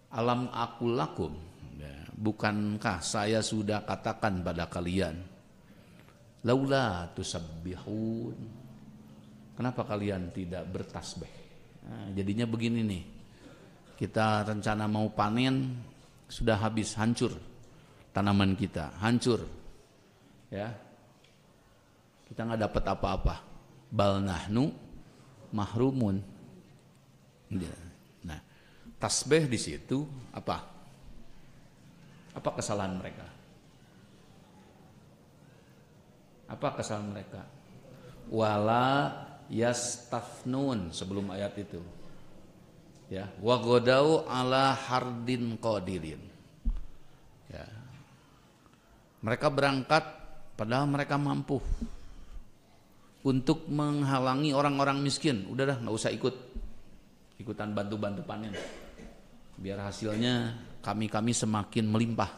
Alam aqul lakum, ya, bukankah saya sudah katakan pada kalian, laula tusabbihun, kenapa kalian tidak bertasbih? Nah, jadinya begini nih, kita rencana mau panen, sudah habis, hancur tanaman kita, hancur, ya, kita nggak dapat apa-apa, bal nahnu mahrumun. Nah, tasbih di situ apa? Apa kesalahan mereka? Apa kesalahan mereka? Wala yastafnun, sebelum ayat itu. Ya, wa godau ala hardin qadirin. Ya. Mereka berangkat padahal mereka mampu untuk menghalangi orang-orang miskin. Udah dah, nggak usah ikutan bantu-bantu panen. Biar hasilnya kami semakin melimpah.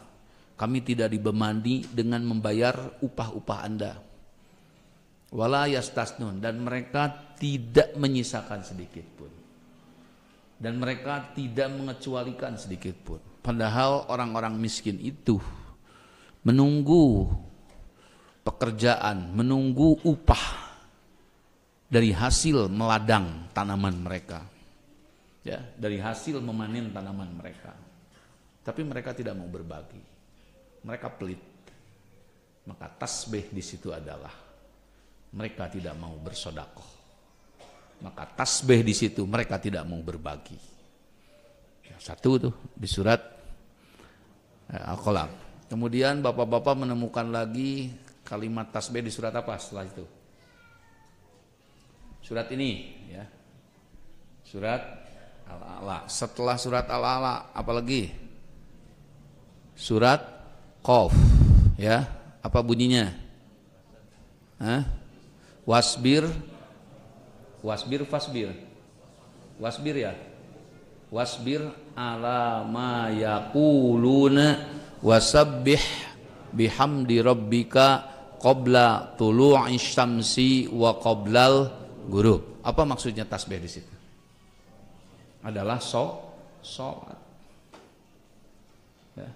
Kami tidak dibebani dengan membayar upah-upah Anda. Wala yastasnun, dan mereka tidak menyisakan sedikit pun. Dan mereka tidak mengecualikan sedikit pun. Padahal orang-orang miskin itu menunggu pekerjaan, menunggu upah dari hasil meladang tanaman mereka, ya, dari hasil memanen tanaman mereka. Tapi mereka tidak mau berbagi, mereka pelit. Maka tasbih di situ adalah mereka tidak mau bersedekah. Maka tasbih di situ mereka tidak mau berbagi. Satu tuh di surat Al-Qalam. Kemudian bapak-bapak menemukan lagi kalimat tasbih di surat apa setelah itu? Surat ini, ya. Surat Al-A'la. Setelah surat Al-A'la apalagi? Surat Qaf, ya. Apa bunyinya? Hah? Wasbir fasbir. Wasbir, ya. Wasbir ala ma yaquluna wasabbih bihamdi rabbika qabla tulu'i syamsi wa qablal ghurub. Apa maksudnya tasbih di situ? Adalah sholat. Ya.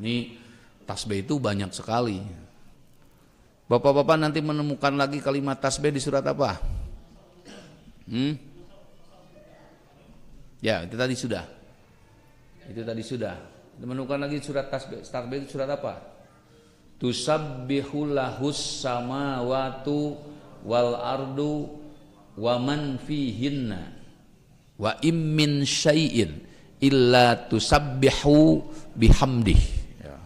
Ini tasbih itu banyak sekali. Bapak-bapak nanti menemukan lagi kalimat tasbih di surat apa? Ya, itu tadi sudah. Menemukan lagi surat tasbih itu surat apa? Tusabbihul lahus samawatu wal ardu wa man fihinna wa im min syai'in illa tusabbihu bihamdih. Ya.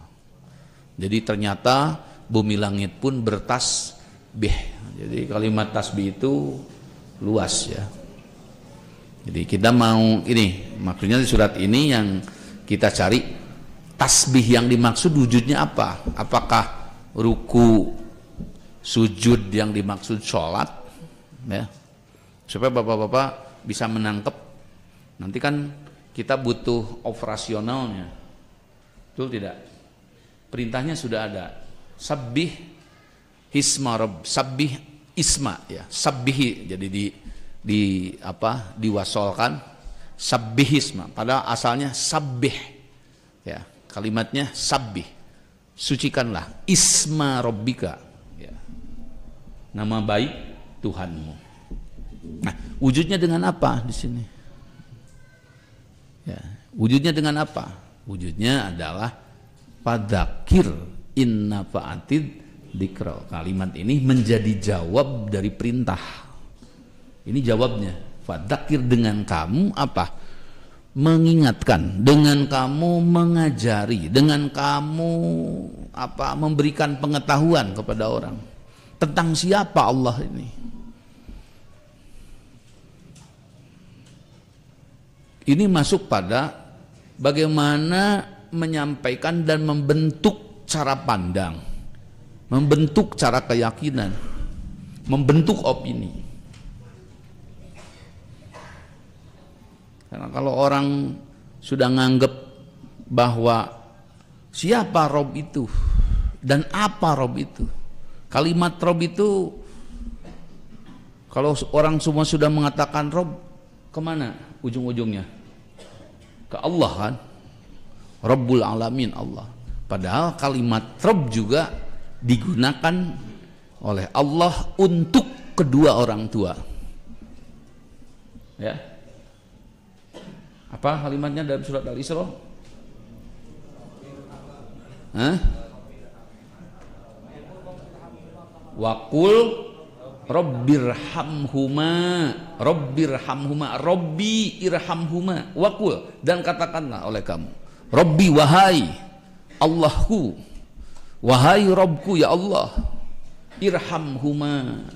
Jadi ternyata bumi langit pun bertasbih. Jadi kalimat tasbih itu luas, ya. Jadi kita mau ini, maksudnya di surat ini yang kita cari tasbih yang dimaksud wujudnya apa? Apakah ruku, sujud yang dimaksud sholat, ya? Supaya bapak-bapak bisa menangkap. Nanti kan kita butuh operasionalnya, betul tidak? Perintahnya sudah ada. Sabbih hisma rabb, sabbih isma, ya. Sabbihi, jadi diwasolkan sabbihisma, padahal asalnya sabbih, ya, kalimatnya sabbih, sucikanlah isma rabbika, ya, nama baik Tuhanmu. Nah, wujudnya dengan apa di sini? Ya, wujudnya dengan apa? Wujudnya adalah fadzakir inna fa'atid dzikra. Kalimat ini menjadi jawab dari perintah. Ini jawabnya, fadzakir, dengan kamu apa? Mengingatkan, dengan kamu mengajari, dengan kamu apa? Memberikan pengetahuan kepada orang tentang siapa Allah ini. Ini masuk pada bagaimana menyampaikan dan membentuk cara pandang, membentuk cara keyakinan, membentuk opini. Karena kalau orang sudah nganggap bahwa siapa Rob itu dan apa Rob itu, kalimat Rob itu, kalau orang semua sudah mengatakan Rob, kemana ujung-ujungnya? ke Allah kan, Rabbul Alamin Allah. Padahal kalimat Rabb juga digunakan oleh Allah untuk kedua orang tua. Ya. Apa kalimatnya dalam surat Al-Isra? Waqul Rabbirhamhuma, Rabbi irhamhuma. Waqul, dan katakanlah oleh kamu, Rabbi, wahai Allahku, wahai Rabbku ya Allah, irhamhuma,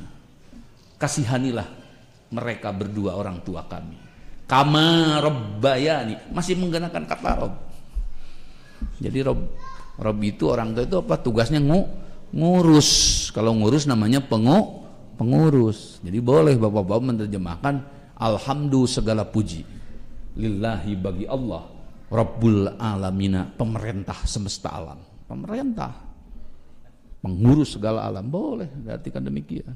kasihanilah mereka berdua orang tua kami, kama rabbayani, masih menggunakan kata Rabb. Jadi Rabb itu orang tua itu apa tugasnya? Ngurus. Kalau ngurus namanya pengurus. Jadi boleh bapak-bapak menerjemahkan alhamdulillah segala puji lillahi bagi Allah, Rabbul Alamina, pemerintah semesta alam, pemerintah pengurus segala alam, boleh diartikan demikian.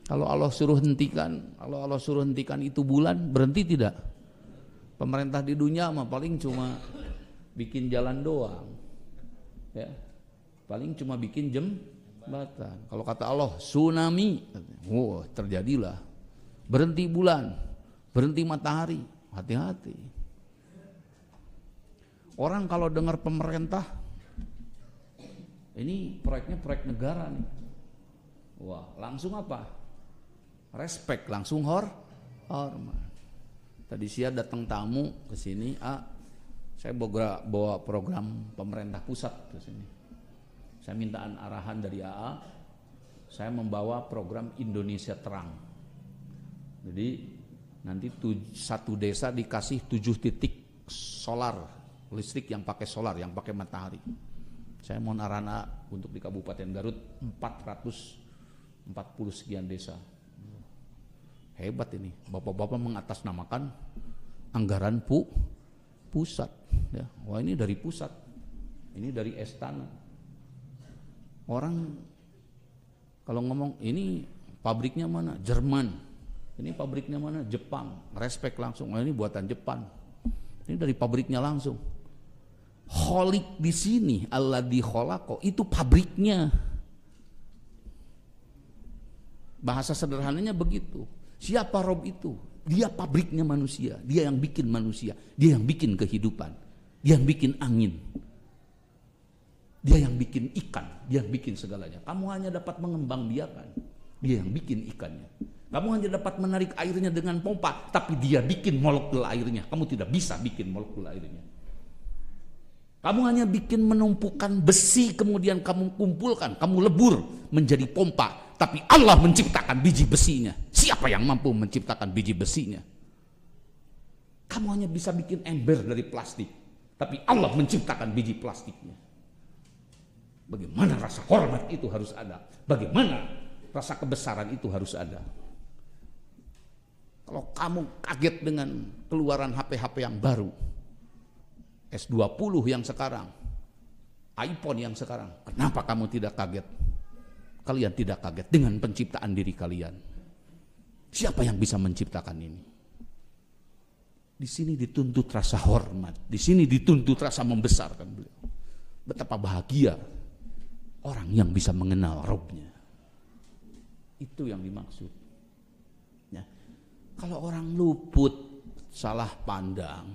Kalau Allah suruh hentikan itu bulan, berhenti tidak? Pemerintah di dunia mah paling cuma bikin jalan doang, ya, paling cuma bikin jembatan. Kalau kata Allah tsunami, terjadilah. Berhenti bulan, berhenti matahari, hati-hati. Orang kalau dengar pemerintah, ini proyeknya proyek negara nih, wah langsung apa? Respect, langsung hormat. Tadi siang datang tamu ke sini, saya bawa program pemerintah pusat ke sini. Saya mintaan arahan dari AA, saya membawa program Indonesia Terang. Jadi nanti satu desa dikasih 7 titik solar, listrik yang pakai solar, yang pakai matahari. Saya mohon arahan untuk di Kabupaten Garut 440 sekian desa. Hebat ini, bapak-bapak mengatasnamakan anggaran pusat. Ya. Wah ini dari pusat, ini dari istana. Orang kalau ngomong ini pabriknya mana? Jerman. Ini pabriknya mana? Jepang. Respect langsung. Wah ini buatan Jepang. Ini dari pabriknya langsung. Kholik di sini, alladzi kholaqo, itu pabriknya. Bahasa sederhananya begitu. Siapa Rob itu? Dia pabriknya manusia. Dia yang bikin manusia. Dia yang bikin kehidupan. Dia yang bikin angin. Dia yang bikin ikan. Dia yang bikin segalanya. Kamu hanya dapat mengembangbiakan. Dia yang bikin ikannya. Kamu hanya dapat menarik airnya dengan pompa, tapi dia bikin molekul airnya. Kamu tidak bisa bikin molekul airnya. Kamu hanya bikin menumpukan besi, kemudian kamu kumpulkan, kamu lebur menjadi pompa. Tapi Allah menciptakan biji besinya. Siapa yang mampu menciptakan biji besinya? Kamu hanya bisa bikin ember dari plastik, tapi Allah menciptakan biji plastiknya. Bagaimana rasa hormat itu harus ada? Bagaimana rasa kebesaran itu harus ada? Kalau kamu kaget dengan keluaran HP-HP yang baru, S20 yang sekarang, iPhone yang sekarang, kenapa kamu tidak kaget? Kalian tidak kaget dengan penciptaan diri kalian. Siapa yang bisa menciptakan ini? Di sini dituntut rasa hormat, di sini dituntut rasa membesarkan beliau. Betapa bahagia orang yang bisa mengenal Rabbnya. Itu yang dimaksud. Ya. Kalau orang luput, salah pandang,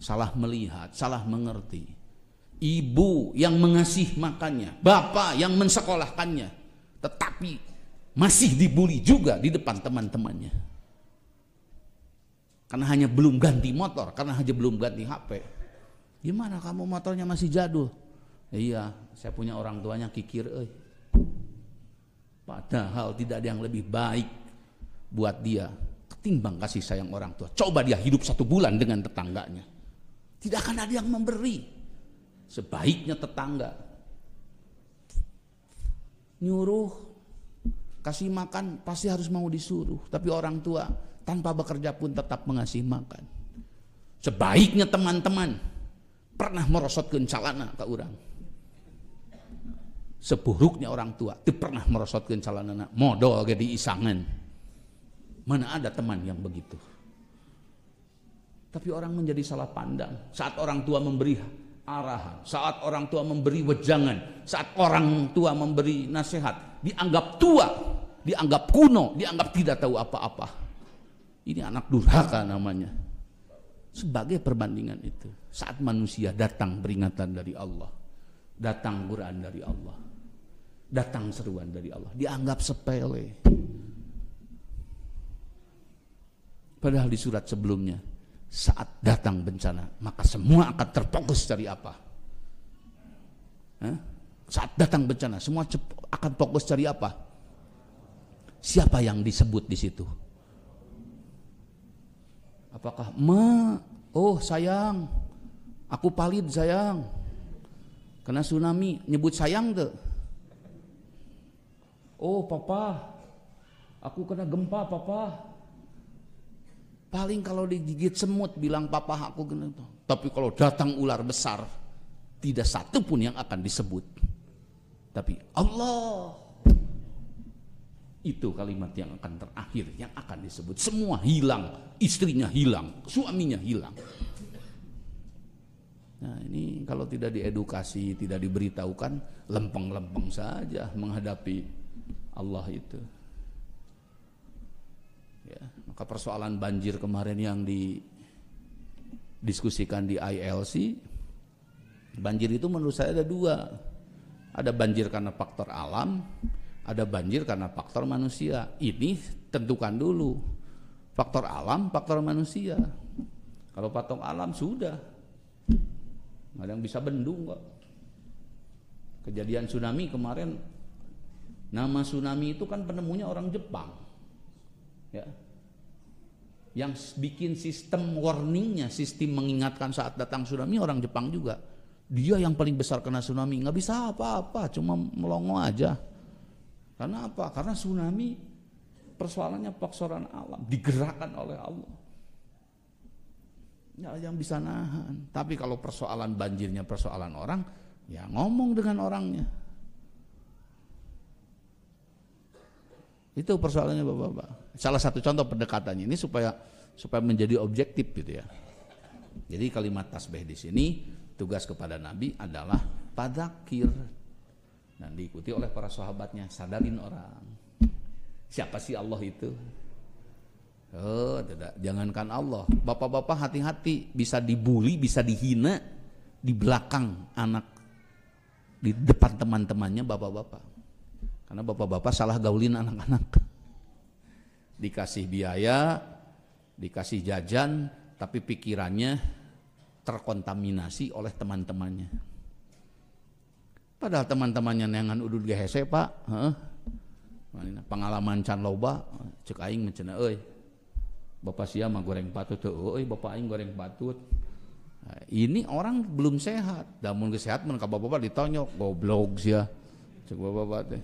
salah melihat, salah mengerti, ibu yang mengasih makannya, bapak yang mensekolahkannya, tetapi masih dibully juga di depan teman-temannya. Karena hanya belum ganti motor, karena hanya belum ganti HP. Gimana kamu motornya masih jadul? Iya, saya punya orang tuanya kikir. Padahal tidak ada yang lebih baik buat dia ketimbang kasih sayang orang tua. Coba dia hidup 1 bulan dengan tetangganya, tidak akan ada yang memberi. Sebaiknya tetangga nyuruh, kasih makan pasti harus mau disuruh, tapi orang tua tanpa bekerja pun tetap mengasih makan. Sebaiknya teman-teman pernah merosotkeun calana ke urang. Seburuknya orang tua teu pernah merosotkeun calanana, modal ge diisangan. Mana ada teman yang begitu? Tapi orang menjadi salah pandang saat orang tua memberi arahan, saat orang tua memberi wejangan, saat orang tua memberi nasihat, dianggap tua, dianggap kuno, dianggap tidak tahu apa-apa. Ini anak durhaka namanya. Sebagai perbandingan itu, saat manusia datang peringatan dari Allah, datang Quran dari Allah, datang seruan dari Allah, dianggap sepele. Padahal di surat sebelumnya, saat datang bencana, maka semua akan terfokus cari apa? Saat datang bencana, semua akan fokus cari apa? Siapa yang disebut di situ? Apakah oh sayang, aku palid sayang, kena tsunami, nyebut sayang tuh. Oh papa, aku kena gempa papa. Paling kalau digigit semut bilang papa aku kena. Tapi kalau datang ular besar, tidak satu pun yang akan disebut. Tapi Allah, itu kalimat yang akan terakhir, yang akan disebut. Semua hilang, istrinya hilang, suaminya hilang. Nah ini kalau tidak diedukasi, tidak diberitahukan, lempeng-lempeng saja menghadapi Allah itu. Ya, maka persoalan banjir kemarin yang didiskusikan di ILC, banjir itu menurut saya ada dua. Ada banjir karena faktor alam, ada banjir karena faktor manusia. Ini tentukan dulu, faktor alam, faktor manusia. Kalau faktor alam sudah, nggak ada yang bisa bendung kok. Kejadian tsunami kemarin, nama tsunami itu kan penemunya orang Jepang, ya. Yang bikin sistem warningnya, sistem mengingatkan saat datang tsunami orang Jepang juga. Dia yang paling besar kena tsunami, nggak bisa apa-apa, cuma melongo aja. Karena apa? Karena tsunami persoalannya faktoran alam, digerakkan oleh Allah. Nggak ada yang bisa nahan. Tapi kalau persoalan banjirnya persoalan orang, ya ngomong dengan orangnya. Itu persoalannya Bapak-bapak. Salah satu contoh pendekatannya ini supaya menjadi objektif gitu ya. Jadi kalimat tasbih di sini tugas kepada Nabi adalah fadzakir, dan diikuti oleh para sahabatnya, sadarin orang. Siapa sih Allah itu? Oh, tidak, jangankan Allah. Bapak-bapak hati-hati, bisa dibully, bisa dihina di belakang anak, di depan teman-temannya bapak-bapak. Karena bapak-bapak salah gaulin anak-anak. Dikasih biaya, dikasih jajan, tapi pikirannya terkontaminasi oleh teman-temannya. Padahal teman-temannya nengan udud gehese pak, pengalaman can loba, cek aing mencena, bapak sia mah goreng patut tuh, bapak aing goreng patut. Nah, ini orang belum sehat, damun kesehat mereka bapak ditonyok, goblok sia, cek bapak teh.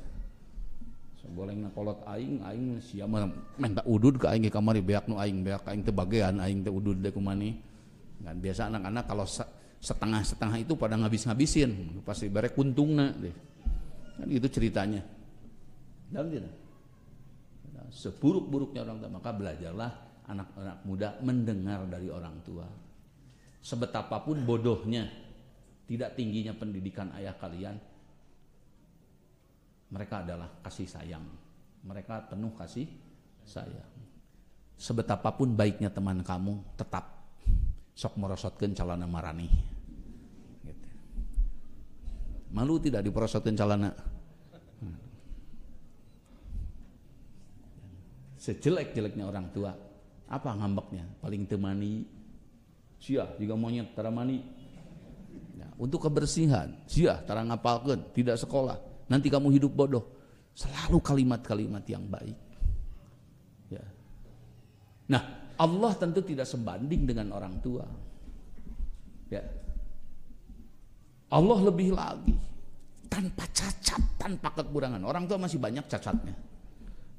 Boleh nakolot aing sia mah minta udud ke aing ke kamari beak nu aing beak aing teh bagean aing teh udud deh kumani. Kan biasa anak-anak kalau setengah-setengah itu pada ngabis-ngabisin, pasti barek kuntungna deh. Kan itu ceritanya. Dan tidak. Nah, seburuk-buruknya orang tua, maka belajarlah anak-anak muda mendengar dari orang tua. Sebetapapun bodohnya, tidak tingginya pendidikan ayah kalian, mereka adalah kasih sayang. Mereka penuh kasih sayang. Sebetapapun baiknya teman kamu, tetap sok merosotkeun calana marani. Gitu. Malu tidak diperosotkeun calana? Sejelek-jeleknya orang tua, apa ngambeknya? Paling temani, sia juga monyet tara mani. Ya, untuk kebersihan, sia tara ngapalkeun, tidak sekolah, nanti kamu hidup bodoh. Selalu kalimat-kalimat yang baik. Ya. Nah, Allah tentu tidak sebanding dengan orang tua. Ya. Allah lebih lagi, tanpa cacat, tanpa kekurangan. Orang tua masih banyak cacatnya.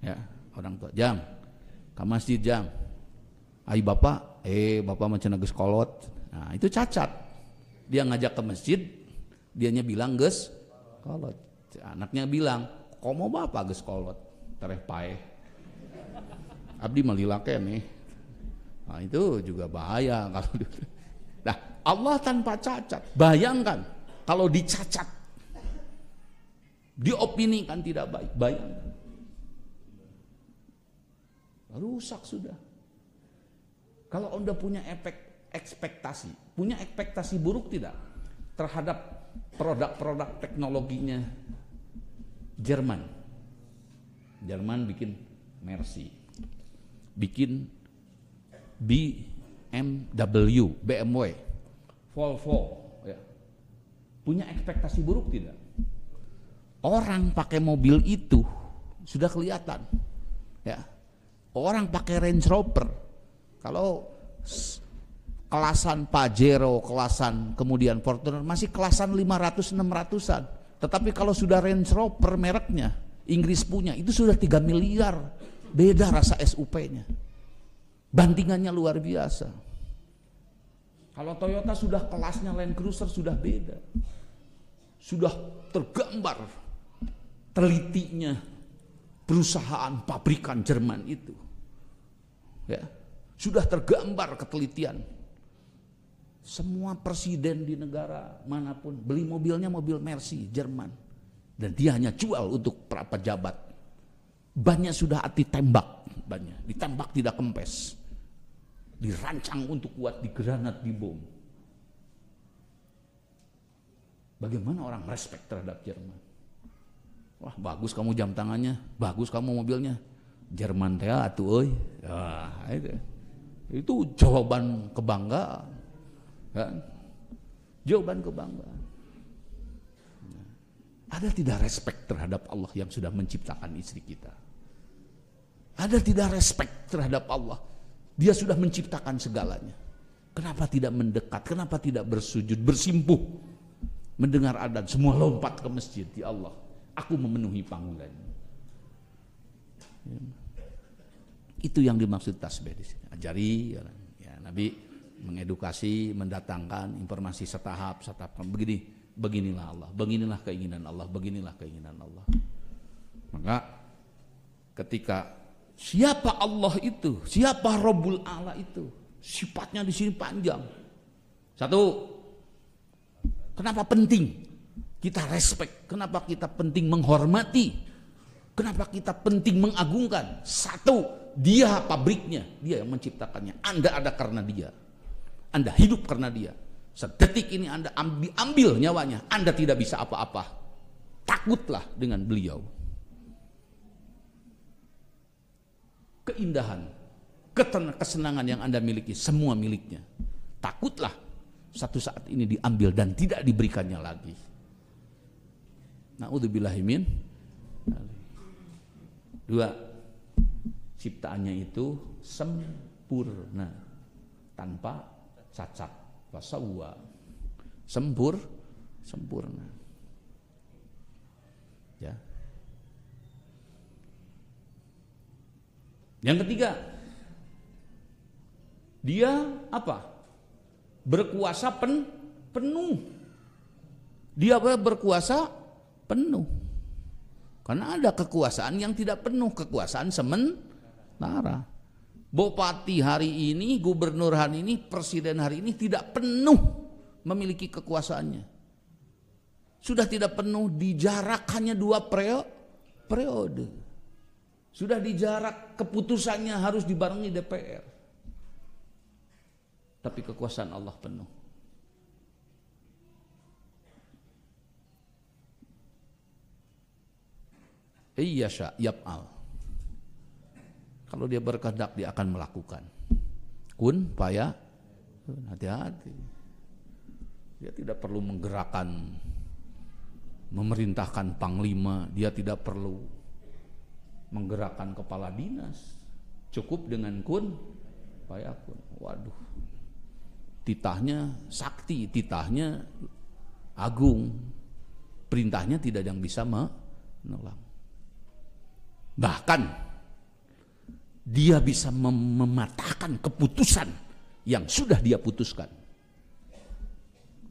Ya, orang tua, Jang, ke masjid Jang. Ai bapak, bapak macam geus kolot. Nah, itu cacat. Dia ngajak ke masjid, dianya bilang geus kolot. Anaknya bilang, "Komo bapak geus kolot." Tereh paeh. Abdi malilake nih. Nah, itu juga bahaya kalau nah, Allah tanpa cacat. Bayangkan kalau dicacat, diopinikan tidak baik, bayangkan. Rusak sudah. Kalau Anda punya ekspektasi buruk tidak terhadap produk-produk teknologinya Jerman. Jerman bikin Mercy, bikin BMW, Volvo, ya. Punya ekspektasi buruk tidak? Orang pakai mobil itu sudah kelihatan, ya. Orang pakai Range Rover, kalau kelasan Pajero, kelasan kemudian Fortuner masih kelasan 500-600an. Tetapi kalau sudah Range Rover mereknya, Inggris punya, itu sudah 3 miliar. Beda rasa SUP-nya. Bantingannya luar biasa. Kalau Toyota sudah kelasnya Land Cruiser sudah beda. Sudah tergambar telitinya perusahaan pabrikan Jerman itu. Ya, sudah tergambar ketelitian. Semua presiden di negara manapun beli mobilnya mobil Mercy Jerman, dan dia hanya jual untuk para pejabat. Bannya sudah anti tembak, bannya ditembak tidak kempes, dirancang untuk kuat di granat, di bom. Bagaimana orang respect terhadap Jerman? Wah, bagus kamu jam tangannya, bagus kamu mobilnya. Jerman teh atuh euy. Wah, itu jawaban kebanggaan. Kan? Jawaban kebanggaan. Ada tidak respect terhadap Allah yang sudah menciptakan istri kita? Ada tidak respect terhadap Allah? Dia sudah menciptakan segalanya. Kenapa tidak mendekat? Kenapa tidak bersujud, bersimpuh? Mendengar adzan, semua lompat ke masjid. Ya Allah, aku memenuhi panggilan. Itu yang dimaksud tasbih di sini. Ajari, ya, Nabi mengedukasi, mendatangkan informasi setahap, beginilah Allah, beginilah keinginan Allah, beginilah keinginan Allah. Maka ketika siapa Allah itu, siapa Rabbul A'la itu, sifatnya di sini panjang. Satu, kenapa penting kita respect, kenapa kita penting menghormati, kenapa kita penting mengagungkan? Satu, dia pabriknya, dia yang menciptakannya. Anda ada karena dia, Anda hidup karena dia. Sedetik ini Anda ambil nyawanya, Anda tidak bisa apa-apa. Takutlah dengan beliau. Keindahan, kesenangan yang Anda miliki, semua miliknya. Takutlah satu saat ini diambil dan tidak diberikannya lagi. Na'udzubillahi min. Dua, ciptaannya itu sempurna, tanpa cacat, wasawwa, sempurna. Ya. Yang ketiga, dia apa? Berkuasa penuh. Dia berkuasa penuh. Karena ada kekuasaan yang tidak penuh, kekuasaan sementara. Bupati hari ini, gubernur hari ini, presiden hari ini tidak penuh memiliki kekuasaannya. Sudah tidak penuh, dijarak hanya 2 periode. Sudah dijarak, keputusannya harus dibarengi DPR. Tapi kekuasaan Allah penuh. Iyyasha yaf'al. Kalau dia berkehendak dia akan melakukan. Kun paya, hati-hati. Dia tidak perlu menggerakkan, memerintahkan panglima, dia tidak perlu menggerakkan kepala dinas. Cukup dengan kun paya kun. Waduh. Titahnya sakti, titahnya agung. Perintahnya tidak ada yang bisa menolak. Bahkan dia bisa mematahkan keputusan yang sudah dia putuskan.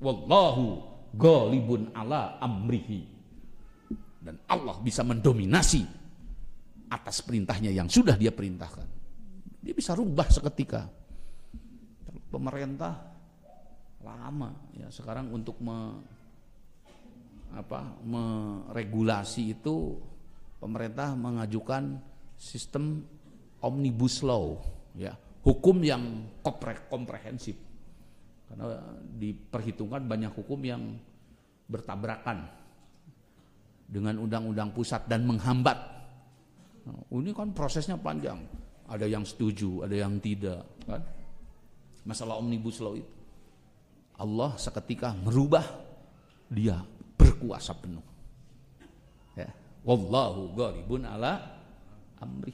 Wallahu ghalibun ala amrihi. Dan Allah bisa mendominasi atas perintahnya yang sudah dia perintahkan. Dia bisa rubah seketika. pemerintah lama ya. Sekarang untuk meregulasi itu pemerintah mengajukan sistem omnibus law ya, hukum yang komprehensif. Karena diperhitungkan banyak hukum yang bertabrakan dengan undang-undang pusat dan menghambat. Nah, ini kan prosesnya panjang. Ada yang setuju, ada yang tidak, kan? Masalah omnibus law itu. Allah seketika merubah, dia berkuasa penuh. Ya. Wallahu ghalibun ala amri.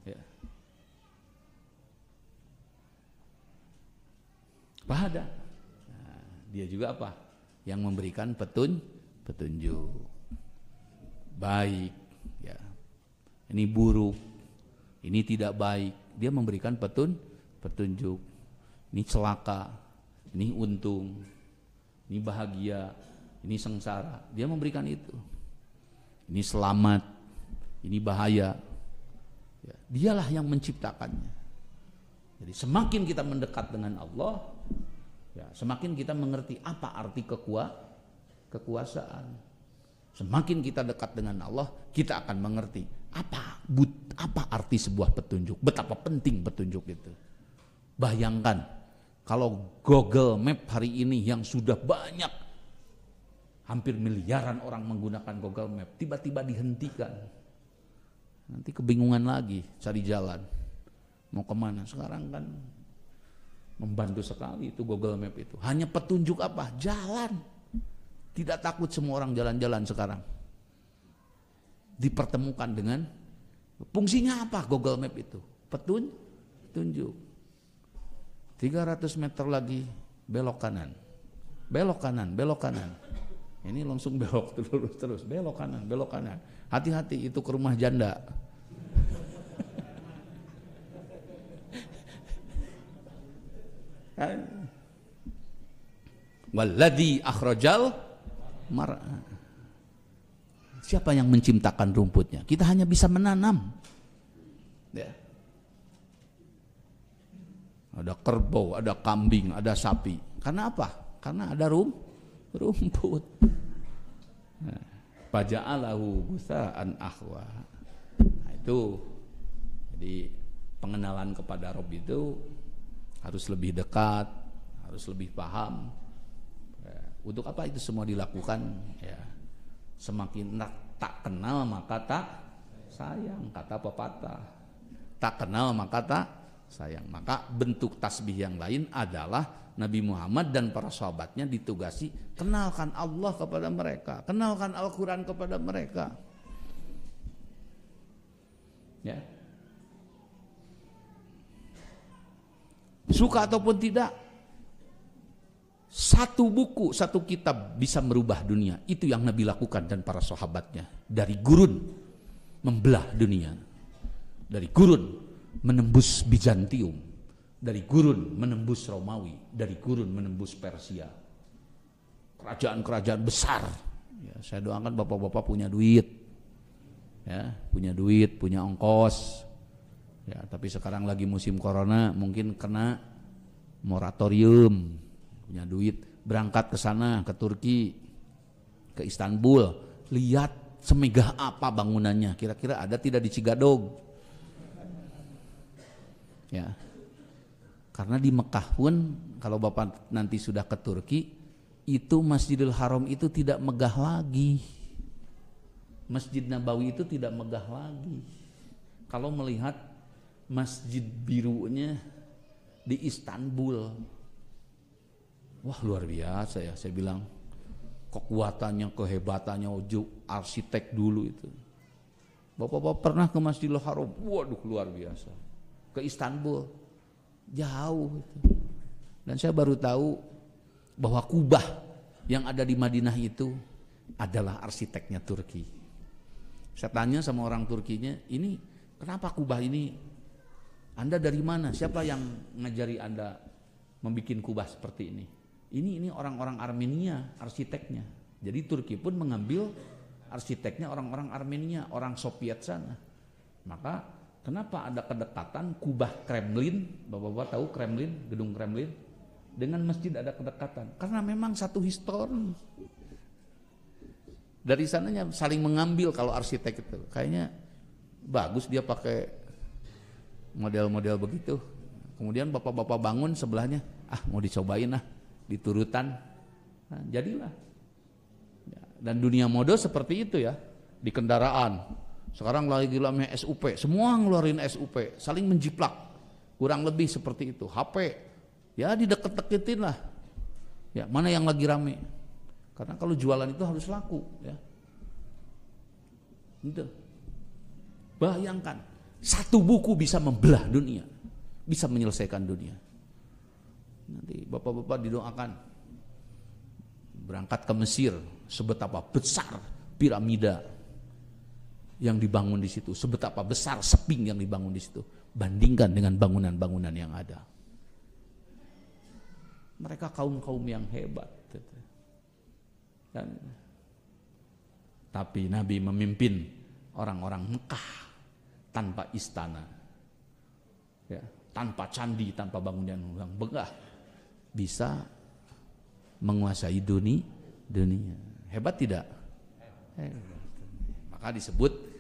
Ya. Ada. Nah, dia juga apa? Yang memberikan petunjuk. Baik, ya. Ini buruk, ini tidak baik. Dia memberikan petunjuk. Ini celaka, ini untung, ini bahagia, ini sengsara. Dia memberikan itu. Ini selamat, ini bahaya. Ya, dialah yang menciptakannya. Jadi semakin kita mendekat dengan Allah, ya, semakin kita mengerti apa arti kekuasaan. Semakin kita dekat dengan Allah, kita akan mengerti apa arti sebuah petunjuk, betapa penting petunjuk itu. Bayangkan kalau Google Map hari ini yang sudah banyak, hampir miliaran orang menggunakan Google Map, tiba-tiba dihentikan. Nanti kebingungan lagi cari jalan, mau kemana. Sekarang kan membantu sekali itu Google Map itu. Hanya petunjuk apa? Jalan. Tidak takut semua orang jalan-jalan sekarang. Dipertemukan dengan fungsinya apa Google Map itu? Petunjuk. 300 meter lagi belok kanan. Belok kanan. Ini langsung belok terus, belok kanan. Hati-hati itu ke rumah janda. Walladzi akhrajal mar'a. Siapa yang menciptakan rumputnya? Kita hanya bisa menanam. Ya. Ada kerbau, ada kambing, ada sapi. Karena apa? Karena ada rumput. Faja'alahu gusa'an ahwa. Nah, itu jadi pengenalan kepada Rabb itu harus lebih dekat, harus lebih paham. Untuk apa itu semua dilakukan? Ya, semakin tak kenal maka tak sayang, kata pepatah. Tak kenal maka tak sayang. Maka bentuk tasbih yang lain adalah Nabi Muhammad dan para sahabatnya ditugasi kenalkan Allah kepada mereka, kenalkan Al-Quran kepada mereka. Ya. Suka ataupun tidak, satu buku, satu kitab bisa merubah dunia. Itu yang Nabi lakukan dan para sahabatnya. Dari gurun membelah dunia, dari gurun menembus Bizantium, dari gurun menembus Romawi, dari gurun menembus Persia. Kerajaan-kerajaan besar. Ya, saya doakan bapak-bapak punya duit, ya, punya ongkos. Ya, tapi sekarang lagi musim corona, mungkin kena moratorium. Punya duit, berangkat ke sana, ke Turki, ke Istanbul, lihat semegah apa bangunannya, kira-kira ada tidak di Cigadog. Ya, karena di Mekah pun kalau bapak nanti sudah ke Turki, itu Masjidil Haram itu tidak megah lagi, Masjid Nabawi itu tidak megah lagi. Kalau melihat Masjid Birunya di Istanbul, wah luar biasa ya, saya bilang kekuatannya, kehebatannya arsitek dulu itu. Bapak-bapak pernah ke Masjidil Haram? Waduh luar biasa. Ke Istanbul jauh itu. Dan saya baru tahu bahwa Kubah yang ada di Madinah itu adalah arsiteknya Turki. Saya tanya sama orang Turkinya, ini kenapa Kubah ini? Anda dari mana? Siapa yang ngajari Anda membuat Kubah seperti ini? Ini orang-orang Armenia arsiteknya. Jadi Turki pun mengambil arsiteknya orang-orang Armenia, orang Soviet sana. Maka Kenapa ada kedekatan Kubah Kremlin, Bapak-bapak tahu Kremlin, gedung Kremlin, dengan masjid ada kedekatan? Karena memang satu histori. Dari sananya saling mengambil kalau arsitek itu. Kayaknya bagus dia pakai model-model begitu. Kemudian bapak-bapak bangun sebelahnya, mau dicobain diturutan. Nah, jadilah. Dan dunia mode seperti itu ya, di kendaraan. Sekarang lagi lama SUP, semua ngeluarin SUP, saling menjiplak, kurang lebih seperti itu. HP, ya dideket-deketin lah. Ya mana yang lagi rame? Karena kalau jualan itu harus laku, ya. Gitu. Bayangkan, satu buku bisa membelah dunia, bisa menyelesaikan dunia. Nanti bapak-bapak didoakan berangkat ke Mesir, sebetapa besar piramida yang dibangun di situ, sebetapa besar seping yang dibangun di situ, bandingkan dengan bangunan-bangunan yang ada. Mereka kaum-kaum yang hebat. Dan, tapi Nabi memimpin orang-orang Mekah tanpa istana, ya, tanpa candi, tanpa bangunan yang megah, bisa menguasai dunia. Hebat tidak? Hebat. Maka disebut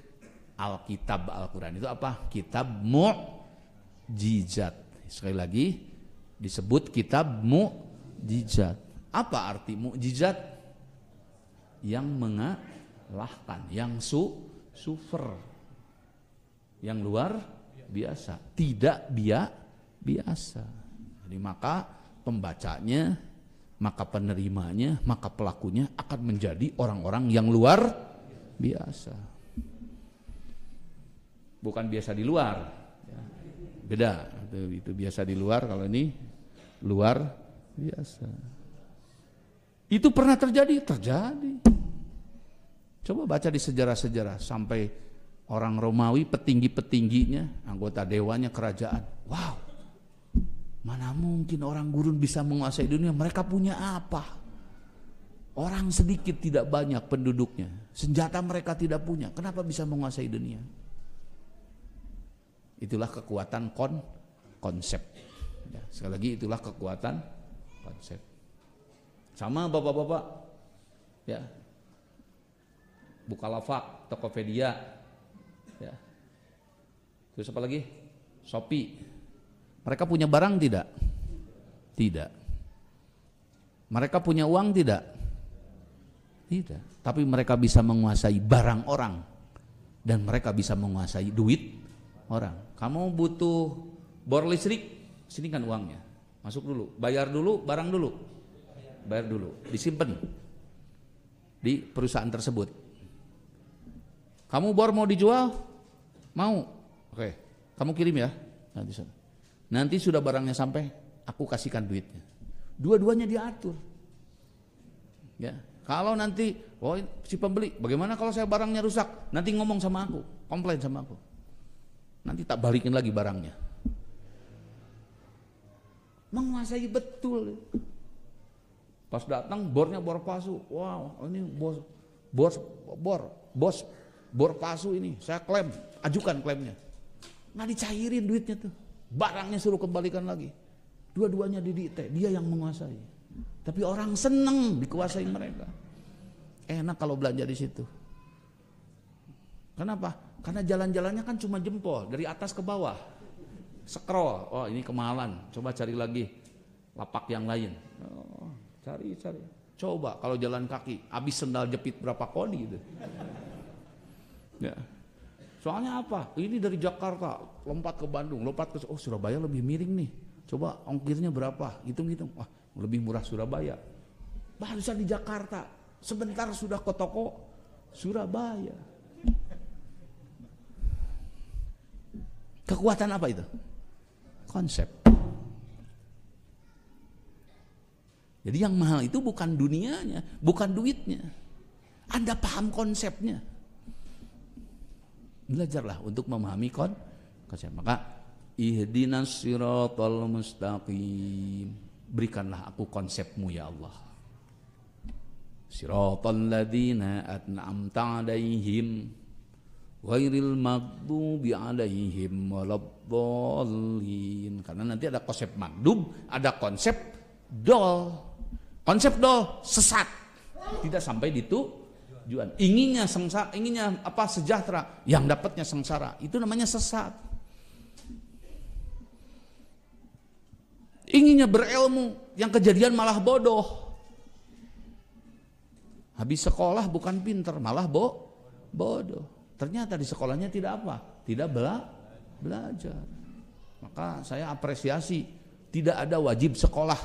Alkitab Al-Quran itu apa? Kitab mu'jizat. Sekali lagi disebut kitab mu'jizat. Apa arti mu'jizat? Yang mengalahkan, yang super, yang luar biasa, tidak biasa. Jadi maka pembacanya, maka penerimanya, maka pelakunya akan menjadi orang-orang yang luar biasa. Bukan biasa di luar, ya. Beda. Itu biasa di luar, kalau ini luar biasa. Itu pernah terjadi. Coba baca di sejarah-sejarah sampai orang Romawi petinggi-petingginya, anggota dewanya kerajaan. Wow, mana mungkin orang gurun bisa menguasai dunia? Mereka punya apa? Orang sedikit, tidak banyak penduduknya, senjata mereka tidak punya. Kenapa bisa menguasai dunia? Itulah kekuatan konsep. Ya, sekali lagi itulah kekuatan konsep. Sama bapak-bapak, ya, Bukalapak, Tokopedia, ya. Terus apa lagi? Shopee. Mereka punya barang tidak? Tidak. Mereka punya uang tidak? Tidak. Tapi mereka bisa menguasai barang orang, dan mereka bisa menguasai duit orang. Kamu butuh bor listrik, sini kan uangnya, masuk dulu, bayar dulu, barang dulu, bayar dulu, disimpan di perusahaan tersebut. Kamu bor mau dijual, mau, oke, kamu kirim ya, nanti sudah barangnya sampai, aku kasihkan duitnya. Dua-duanya diatur. Ya, kalau nanti, si pembeli, bagaimana kalau saya barangnya rusak? Nanti ngomong sama aku, komplain sama aku. Nanti tak balikin lagi barangnya. Menguasai betul. Pas datang bornya bor palsu. Wow, ini bor palsu ini. Saya klaim, ajukan klaimnya. Nah dicairin duitnya tuh. Barangnya suruh kembalikan lagi. Dua-duanya didikte, dia yang menguasai. Tapi orang seneng dikuasai mereka. Enak kalau belanja di situ. Kenapa? Karena jalan-jalannya kan cuma jempol, dari atas ke bawah. Scroll, oh ini kemahalan, coba cari lagi lapak yang lain. Oh, cari. Coba kalau jalan kaki, habis sendal jepit berapa kodi gitu. Ya. Soalnya apa? Ini dari Jakarta, lompat ke Bandung, lompat ke Surabaya lebih miring nih. Coba ongkirnya berapa? Hitung-hitung. Wah, lebih murah Surabaya. Barusan di Jakarta, sebentar sudah ke toko Surabaya. Kekuatan apa itu? Konsep. Jadi yang mahal itu bukan dunianya, bukan duitnya. Anda paham konsepnya. Belajarlah untuk memahami konsep. Maka ihdinas siratal mustaqim. Berikanlah aku konsepmu ya Allah. Siratal ladzina an'amta 'alaihim ghairil maghdubi alaihim waladdallin. Karena nanti ada konsep maghdub, ada konsep dol. Konsep dol sesat, tidak sampai di tujuan. Inginnya sengsara, inginnya apa, sejahtera, yang dapatnya sengsara. Itu namanya sesat. Inginnya berilmu, yang kejadian malah bodoh. Habis sekolah bukan pinter, malah bodoh. Ternyata di sekolahnya tidak apa? Tidak belajar. Maka saya apresiasi, tidak ada wajib sekolah,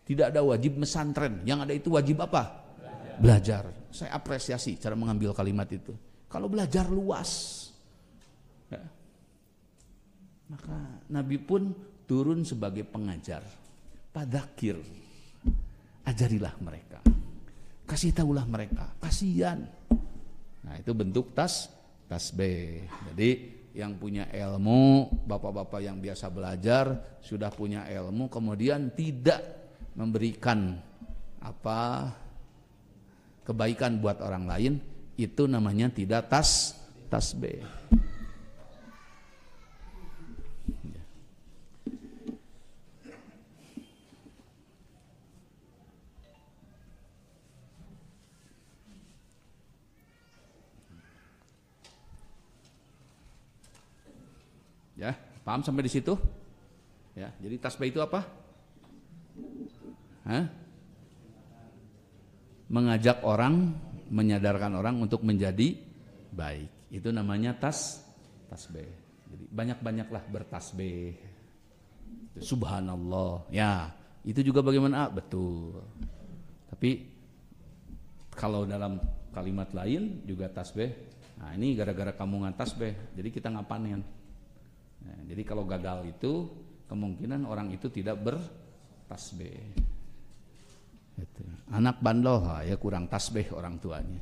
tidak ada wajib pesantren. Yang ada itu wajib apa? Belajar. Saya apresiasi cara mengambil kalimat itu. Kalau belajar luas, ya. Maka Nabi pun turun sebagai pengajar. Fadzakir, ajarilah mereka, kasih tahulah mereka, kasihan. Nah, itu bentuk tasbih. Jadi yang punya ilmu, bapak-bapak yang biasa belajar, sudah punya ilmu, kemudian tidak memberikan apa kebaikan buat orang lain, itu namanya tidak tasbih. Ya, paham sampai di situ? Ya, jadi tasbih itu apa? Mengajak orang, menyadarkan orang untuk menjadi baik. Itu namanya tasbih. Jadi banyak-banyaklah bertasbih. Subhanallah. Ya, itu juga bagaimana? Betul. Tapi kalau dalam kalimat lain juga tasbih. Nah, ini gara-gara kamu ngantasbih, jadi kita nggak panen. Nah, jadi kalau gagal itu kemungkinan orang itu tidak bertasbih. Gitu. Anak bandel ya kurang tasbih orang tuanya.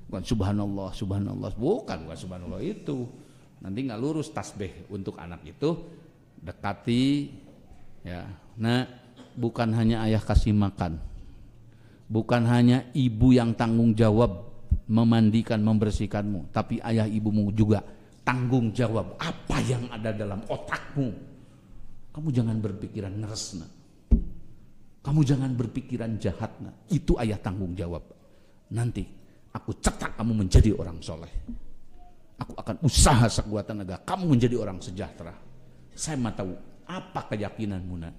Bukan subhanallah, subhanallah, bukan subhanallah itu. Nanti nggak lurus tasbih untuk anak itu. Dekati, ya. Nah, bukan hanya ayah kasih makan, bukan hanya ibu yang tanggung jawab memandikan, membersihkanmu, tapi ayah ibumu juga tanggung jawab apa yang ada dalam otakmu. Kamu jangan berpikiran ngeresna, kamu jangan berpikiran jahatna. Itu ayah tanggung jawab. Nanti aku cetak kamu menjadi orang soleh. Aku akan usaha sekuat tenaga kamu menjadi orang sejahtera. Saya mau tahu apa keyakinanmu nak.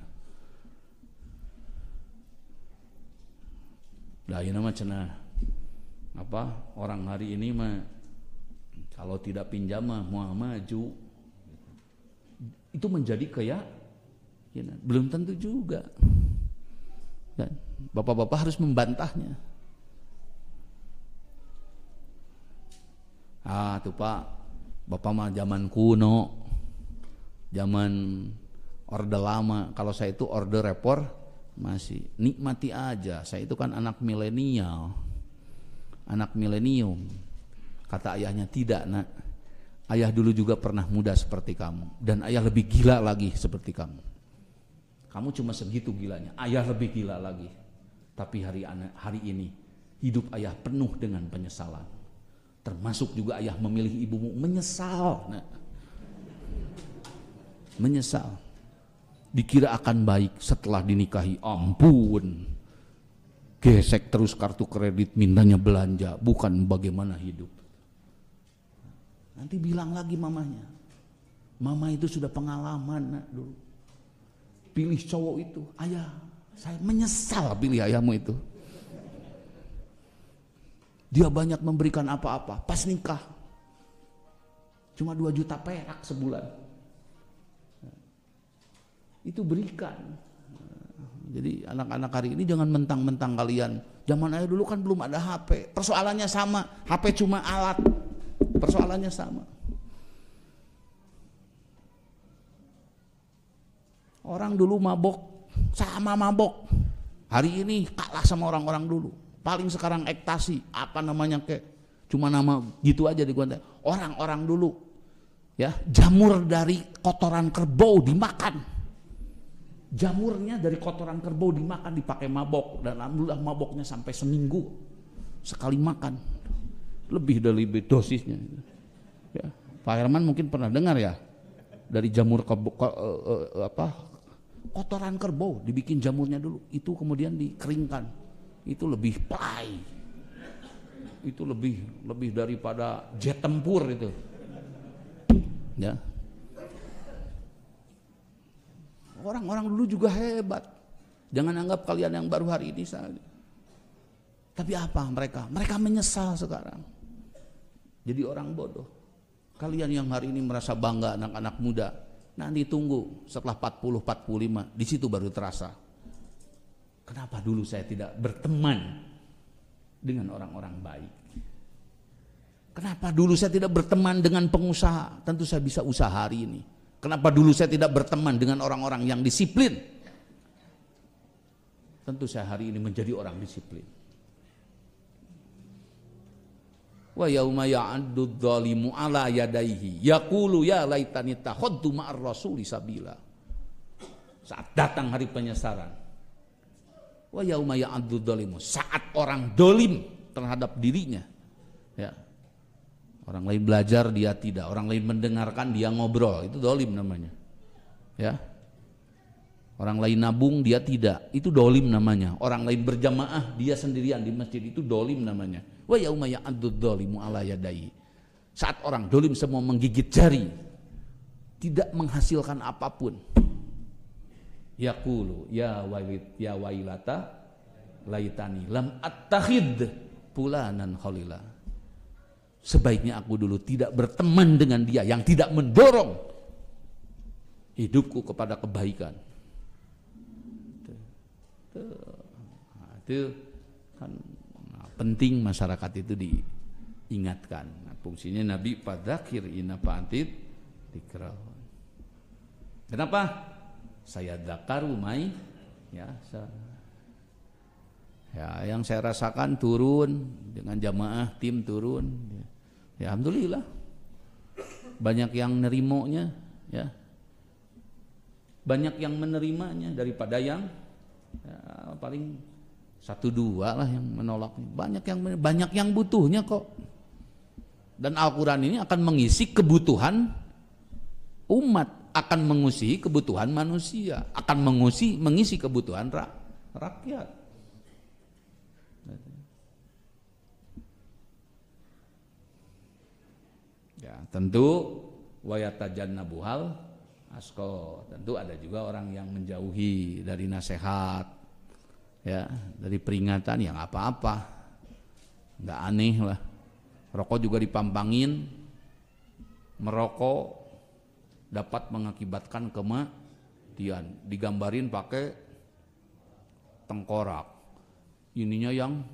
Dah ini mah cenah apa orang hari ini mah kalau tidak pinjam mah mau maju. Itu menjadi keyakinan. Belum tentu juga. Dan bapak-bapak harus membantahnya. Tuh Pak, bapak mah zaman kuno, zaman orde lama. Kalau saya itu orde repor masih nikmati aja. Saya itu kan anak milenial, anak milenium. Kata ayahnya, tidak nak, ayah dulu juga pernah muda seperti kamu, dan ayah lebih gila lagi seperti kamu. Kamu cuma segitu gilanya, ayah lebih gila lagi. Tapi hari ini hidup ayah penuh dengan penyesalan. Termasuk juga ayah memilih ibumu, menyesal nak. Menyesal. Dikira akan baik setelah dinikahi, ampun, gesek terus kartu kredit, mintanya belanja, bukan bagaimana hidup. Nanti bilang lagi mamanya, mama itu sudah pengalaman nak dulu. Pilih cowok itu, ayah, saya menyesal pilih ayahmu itu. Dia banyak memberikan apa-apa, pas nikah cuma 2 juta perak sebulan. Itu berikan. Jadi anak-anak hari ini jangan mentang-mentang kalian. Zaman ayah dulu kan belum ada HP. Persoalannya sama, HP cuma alat. Persoalannya sama. Orang dulu mabok, sama mabok. Hari ini kalah sama orang-orang dulu. Paling sekarang ekstasi, apa namanya kek? Cuma nama gitu aja di gua. Orang-orang dulu ya, jamur dari kotoran kerbau dimakan. Jamurnya dari kotoran kerbau dimakan, dipakai mabok, dan alhamdulillah maboknya sampai seminggu sekali makan. Lebih dari dosisnya. Ya, Pak Herman mungkin pernah dengar ya, dari jamur kotoran kerbau dibikin jamurnya dulu, itu kemudian dikeringkan, itu lebih play, itu lebih daripada jet tempur itu. Ya, orang-orang dulu juga hebat. Jangan anggap kalian yang baru hari ini saja. Tapi apa mereka? Mereka menyesal sekarang. Jadi orang bodoh. Kalian yang hari ini merasa bangga anak-anak muda, nanti tunggu setelah 40-45, di situ baru terasa. Kenapa dulu saya tidak berteman dengan orang-orang baik? Kenapa dulu saya tidak berteman dengan pengusaha? Tentu saya bisa usaha hari ini. Kenapa dulu saya tidak berteman dengan orang-orang yang disiplin? Tentu saya hari ini menjadi orang disiplin. Wa yauma ya'addu dzalimu ala yadayhi yaqulu ya laitani takhadtu ma'ar rasuli sabila. Saat datang hari penyesaran. Wa yauma ya'addu dzalimu, saat orang dolim terhadap dirinya. Ya. Orang lain belajar dia tidak, orang lain mendengarkan dia ngobrol, itu dolim namanya. Ya. Orang lain nabung dia tidak, itu dolim namanya. Orang lain berjamaah dia sendirian di masjid, itu dolim namanya. Wa yauma ya'addu dzalimu ala yadayhi. Saat orang dolim semua menggigit jari, tidak menghasilkan apapun. Yaqulu ya wailata laitani lam attakhid fulanan khalila. Sebaiknya aku dulu tidak berteman dengan dia yang tidak mendorong hidupku kepada kebaikan. Itu kan penting masyarakat itu diingatkan. Nah, fungsinya Nabi fadzakir inna fa'atid dzikra. Kenapa? Saya dzakaru mai ya. Ya, yang saya rasakan turun dengan jamaah tim turun. Ya, alhamdulillah. Banyak yang nerimonya, ya. Banyak yang menerimanya daripada yang ya, paling 1-2 lah yang menolak. Banyak yang butuhnya kok. Dan Al-Qur'an ini akan mengisi kebutuhan umat, akan mengisi kebutuhan manusia, akan mengisi kebutuhan rakyat. Ya, tentu wayatajannabuhal asko. Tentu ada juga orang yang menjauhi dari nasihat, ya, dari peringatan yang apa-apa, nggak aneh lah. Rokok juga dipampangin, merokok dapat mengakibatkan kematian. Digambarin pakai tengkorak, ininya yang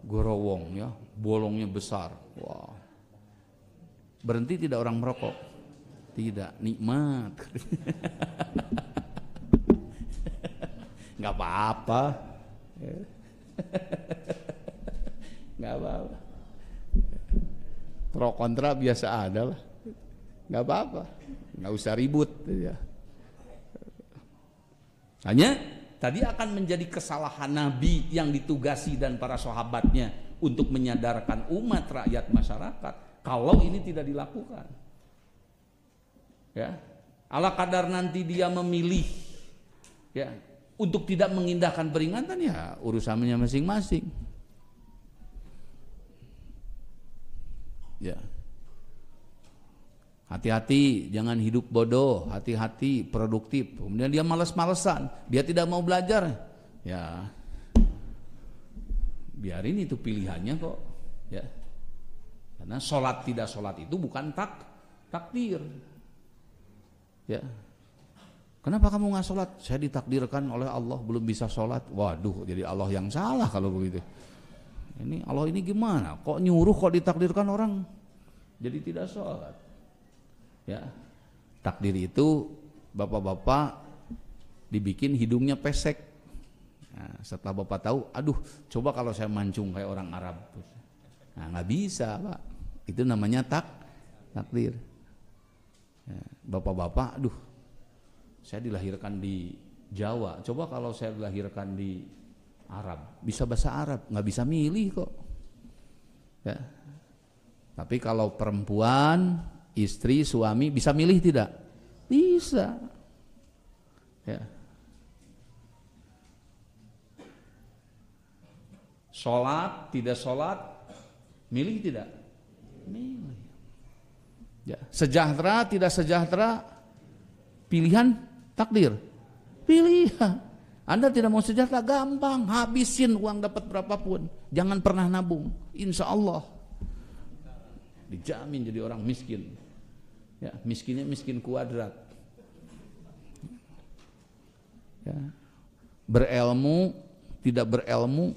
gorowong, ya, bolongnya besar. Wah. Berhenti tidak orang merokok? Tidak, nikmat. Nggak apa-apa. Nggak apa-apa. Pro kontra biasa ada lah. Nggak apa-apa. Nggak usah ribut. Hanya tadi akan menjadi kesalahan Nabi yang ditugasi dan para sahabatnya untuk menyadarkan umat rakyat masyarakat. Kalau ini tidak dilakukan, ya, ala kadar nanti dia memilih, ya, untuk tidak mengindahkan peringatan, ya urusannya masing-masing, ya. Hati-hati, jangan hidup bodoh, hati-hati, produktif. Kemudian dia malas-malesan, dia tidak mau belajar, ya, biarin itu pilihannya kok, ya. Karena sholat tidak sholat itu bukan takdir. Ya. Kenapa kamu nggak sholat? Saya ditakdirkan oleh Allah belum bisa sholat. Waduh, jadi Allah yang salah kalau begitu. Ini Allah ini gimana? Kok nyuruh, kok ditakdirkan orang jadi tidak sholat? Ya, takdir itu bapak-bapak dibikin hidungnya pesek. Nah, setelah bapak tahu, aduh, coba kalau saya mancung kayak orang Arab. Nah, nggak bisa, Pak. Itu namanya takdir. Ya, bapak-bapak, aduh, saya dilahirkan di Jawa. Coba kalau saya dilahirkan di Arab, bisa bahasa Arab, nggak bisa milih kok. Ya. Tapi kalau perempuan, istri, suami bisa milih tidak? Bisa. Ya. Sholat, tidak sholat, milih tidak? Milih. Ya. Sejahtera, tidak sejahtera, pilihan takdir. Pilihan. Anda tidak mau sejahtera, gampang, habisin uang dapat berapapun. Jangan pernah nabung, insya Allah dijamin jadi orang miskin. Ya, miskinnya miskin kuadrat. Ya. Berilmu, tidak berilmu,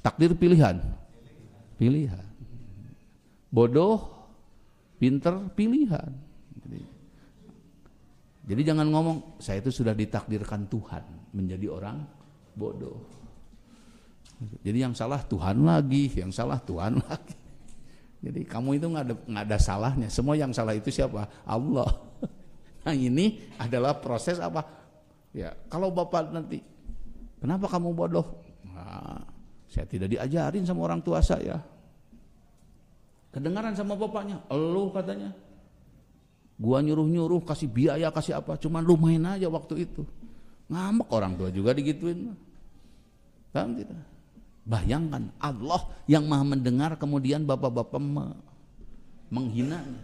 takdir pilihan. Pilihan. Bodoh, pinter, pilihan. Jadi jangan ngomong, saya itu sudah ditakdirkan Tuhan menjadi orang bodoh. Jadi yang salah Tuhan lagi, yang salah Tuhan lagi. Jadi kamu itu nggak ada salahnya. Semua yang salah itu siapa? Allah. Nah ini adalah proses apa? Ya kalau bapak nanti, kenapa kamu bodoh? Nah, saya tidak diajarin sama orang tua saya. Kedengaran sama bapaknya, elu katanya. Gua nyuruh kasih biaya kasih apa, cuman lu main aja waktu itu. Ngambek orang tua juga digituin. Paham tidak? Bayangkan Allah yang maha mendengar kemudian bapak-bapak menghinanya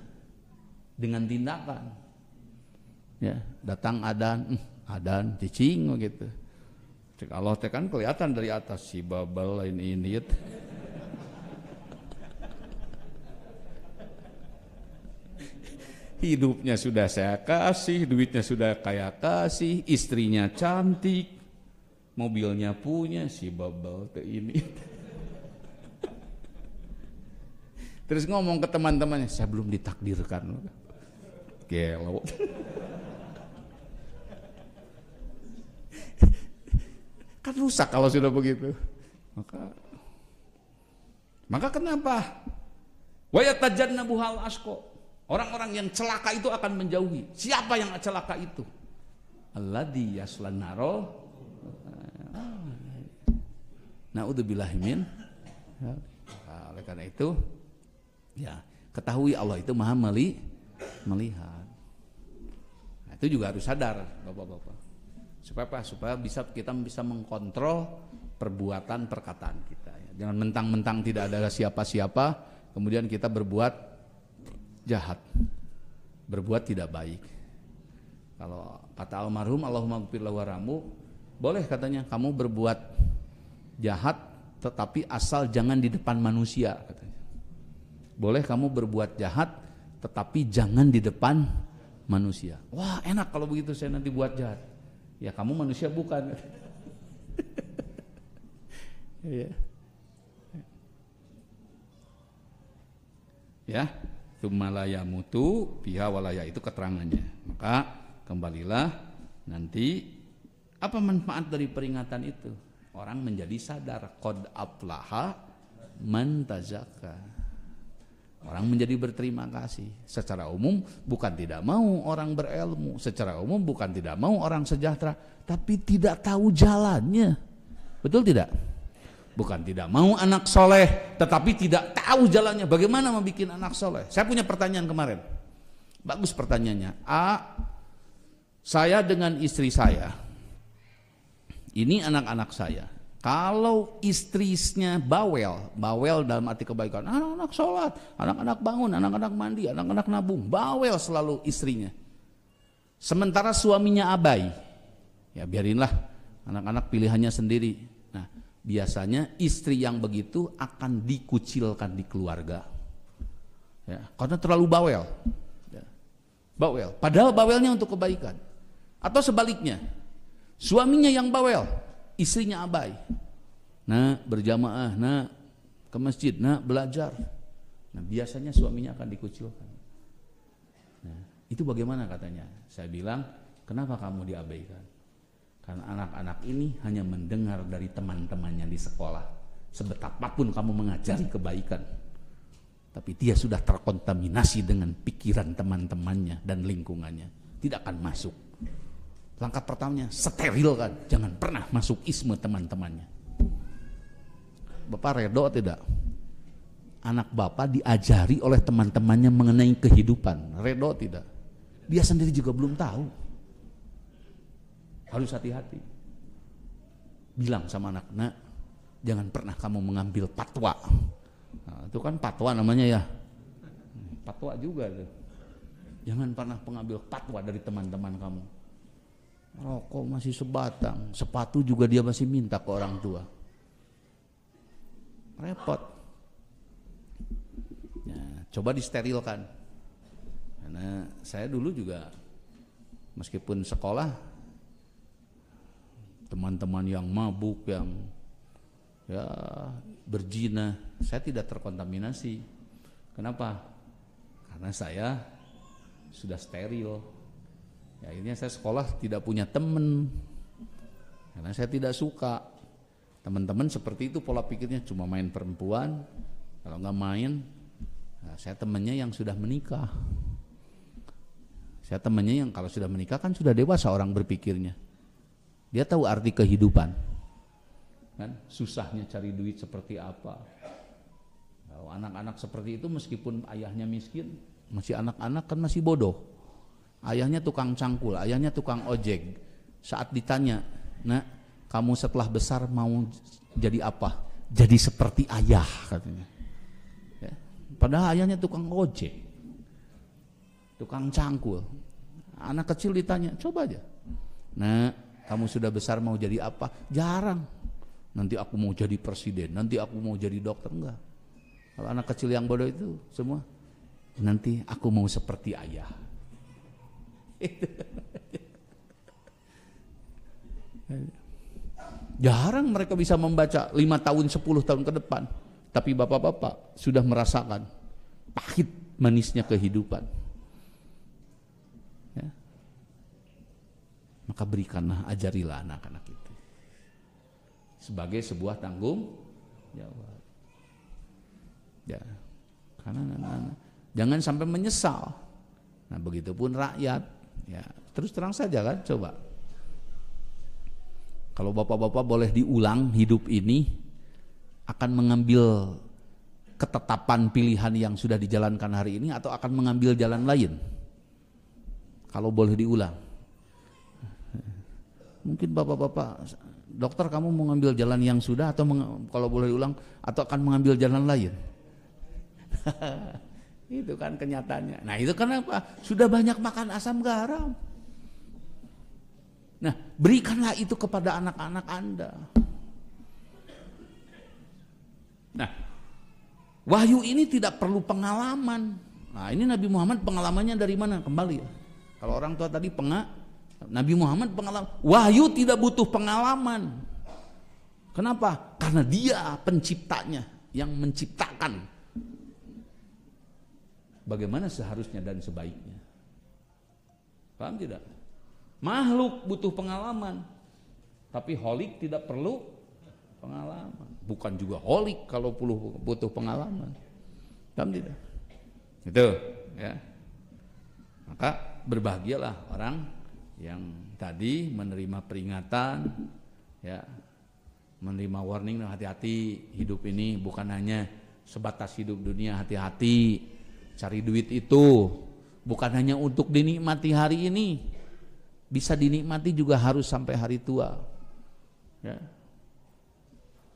dengan tindakan. Ya, datang adan cicing gitu. Cek Allah teh kan kelihatan dari atas si babal ini. Hidupnya sudah saya kasih, duitnya sudah kayak kasih, istrinya cantik, mobilnya punya, si babal ke ini. Terus ngomong ke teman-temannya, saya belum ditakdirkan. Gelo. Kan rusak kalau sudah begitu. Maka kenapa? Wa yatajannabu hal asqa. Orang-orang yang celaka itu akan menjauhi. Siapa yang celaka itu? Alladzi yaslan naro. Naudzubillahi min. Oleh karena itu, ya ketahui Allah itu maha melihat. Nah, itu juga harus sadar, bapak-bapak. Supaya apa? Supaya kita bisa mengkontrol perbuatan perkataan kita. Jangan mentang-mentang tidak ada siapa-siapa, kemudian kita berbuat jahat, berbuat tidak baik. Kalau kata almarhum Allahumma ghfir lahu warhamhu, boleh katanya kamu berbuat jahat tetapi asal jangan di depan manusia katanya. Boleh kamu berbuat jahat tetapi jangan di depan manusia. Wah enak kalau begitu saya nanti buat jahat. Ya kamu manusia bukan. Ya. Tumalaya mutu piha walaya, itu keterangannya. Maka kembalilah nanti apa manfaat dari peringatan itu? Orang menjadi sadar qad aflaha man tazakka. Orang menjadi berterima kasih. Secara umum bukan tidak mau orang berilmu, secara umum bukan tidak mau orang sejahtera, tapi tidak tahu jalannya. Betul tidak? Bukan tidak mau anak soleh, tetapi tidak tahu jalannya. Bagaimana membuat anak soleh? Saya punya pertanyaan kemarin. Bagus pertanyaannya. Saya dengan istri saya, ini anak-anak saya. Kalau istrinya bawel dalam arti kebaikan, anak-anak sholat, anak-anak bangun, anak-anak mandi, anak-anak nabung, bawel selalu istrinya. Sementara suaminya abai, ya biarinlah, anak-anak pilihannya sendiri. Nah, biasanya istri yang begitu akan dikucilkan di keluarga, ya, karena terlalu bawel. Ya. Bawel, padahal bawelnya untuk kebaikan. Atau sebaliknya, suaminya yang bawel, istrinya abai. Nah, berjamaah, nah ke masjid, nah belajar. Nah, biasanya suaminya akan dikucilkan. Nah, itu bagaimana katanya? Saya bilang, kenapa kamu diabaikan? Karena anak-anak ini hanya mendengar dari teman-temannya di sekolah. Sebetapapun kamu mengajari kebaikan, tapi dia sudah terkontaminasi dengan pikiran teman-temannya dan lingkungannya, tidak akan masuk. Langkah pertamanya sterilkan, jangan pernah masuk isme teman-temannya. Bapak redo tidak? anak bapak diajari oleh teman-temannya mengenai kehidupan, redo tidak? Dia sendiri juga belum tahu. Harus hati-hati. Bilang sama anak, nak, jangan pernah kamu mengambil fatwa. Nah, itu kan fatwa namanya ya. Fatwa juga tuh. Jangan pernah mengambil fatwa dari teman-teman kamu. Rokok masih sebatang, sepatu juga dia masih minta ke orang tua. Repot. Ya, coba disterilkan. Karena saya dulu juga meskipun sekolah, teman-teman yang mabuk, yang ya berzina, saya tidak terkontaminasi. Kenapa? Karena saya sudah steril. Ya, akhirnya saya sekolah tidak punya teman. Karena saya tidak suka. Teman-teman seperti itu pola pikirnya, cuma main perempuan. Kalau nggak main, nah, saya temannya yang sudah menikah. Saya temannya yang kalau sudah menikah kan sudah dewasa orang berpikirnya. Dia tahu arti kehidupan. Kan susahnya cari duit seperti apa. Kalau anak-anak seperti itu meskipun ayahnya miskin, masih anak-anak kan masih bodoh. Ayahnya tukang cangkul, ayahnya tukang ojek. Saat ditanya, "Nak, kamu setelah besar mau jadi apa?" "Jadi seperti ayah," katanya. Ya. Padahal ayahnya tukang ojek, tukang cangkul. Anak kecil ditanya, coba aja, "Nah, kamu sudah besar mau jadi apa?" Jarang. "Nanti aku mau jadi presiden, nanti aku mau jadi dokter." Enggak. Kalau anak kecil yang bodoh itu semua, "Nanti aku mau seperti ayah." Jarang mereka bisa membaca 5 tahun 10 tahun ke depan. Tapi bapak-bapak sudah merasakan pahit manisnya kehidupan. Ya. Maka berikanlah, ajarilah anak-anak itu sebagai sebuah tanggung jawab. Ya. Karena jangan sampai menyesal. Nah, begitupun rakyat. Ya, terus terang saja kan, coba. Kalau bapak-bapak boleh diulang hidup ini, akan mengambil ketetapan pilihan yang sudah dijalankan hari ini atau akan mengambil jalan lain? Kalau boleh diulang. Mungkin bapak-bapak, "Dokter, kamu mau mengambil jalan yang sudah atau kalau boleh diulang atau akan mengambil jalan lain?" Itu kan kenyataannya. Nah, itu kenapa? Sudah banyak makan asam garam. Nah, berikanlah itu kepada anak-anak Anda. Nah, wahyu ini tidak perlu pengalaman. Nah, ini Nabi Muhammad pengalamannya dari mana? Kembali ya. Kalau orang tua tadi Nabi Muhammad pengalaman. Wahyu tidak butuh pengalaman. Kenapa? Karena dia penciptanya yang menciptakan bagaimana seharusnya dan sebaiknya. Paham tidak? Makhluk butuh pengalaman, tapi holik tidak perlu pengalaman. Bukan juga holik kalau butuh pengalaman. Paham tidak? Itu ya. Maka berbahagialah orang yang tadi menerima peringatan, ya, menerima warning, hati-hati, hidup ini bukan hanya sebatas hidup dunia, hati-hati. Cari duit itu bukan hanya untuk dinikmati hari ini, bisa dinikmati juga harus sampai hari tua. Ya.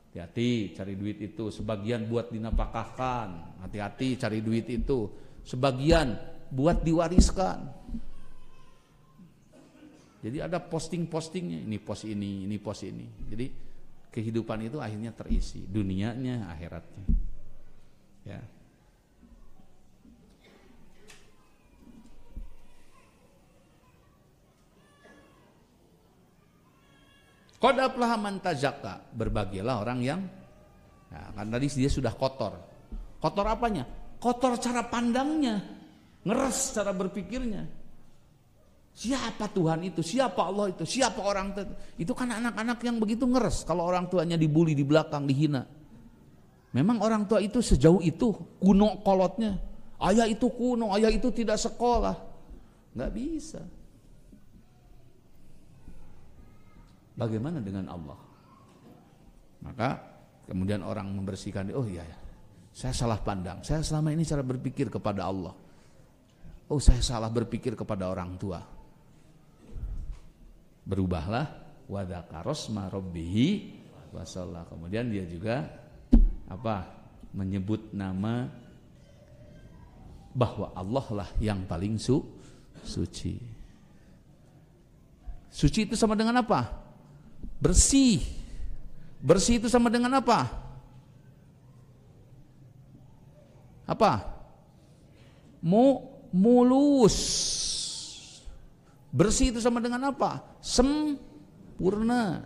Hati-hati cari duit itu, sebagian buat dinapakahkan. Hati-hati cari duit itu, sebagian buat diwariskan. Jadi ada posting-postingnya, ini pos ini pos ini. Jadi kehidupan itu akhirnya terisi, dunianya, akhiratnya. Ya. Qad aflaha man tazakka, berbahagialah orang yang, nah, kan tadi dia sudah kotor. Kotor apanya? Kotor cara pandangnya, ngeres cara berpikirnya. Siapa Tuhan itu? Siapa Allah itu? Siapa orang itu? Itu kan anak-anak yang begitu ngeres kalau orang tuanya dibully di belakang, dihina. Memang orang tua itu sejauh itu kuno kolotnya. Ayah itu kuno, ayah itu tidak sekolah. Nggak bisa. Bagaimana dengan Allah? Maka kemudian orang membersihkan, oh iya, Saya salah pandang. Saya selama ini cara berpikir kepada Allah. Oh, saya salah berpikir kepada orang tua. Berubahlah, wa dzakarsma rabbih wa shalla. Kemudian dia juga menyebut nama bahwa Allah lah yang paling suci. Suci itu sama dengan apa? Bersih. Bersih itu sama dengan apa? Mulus. Bersih itu sama dengan apa? Sempurna.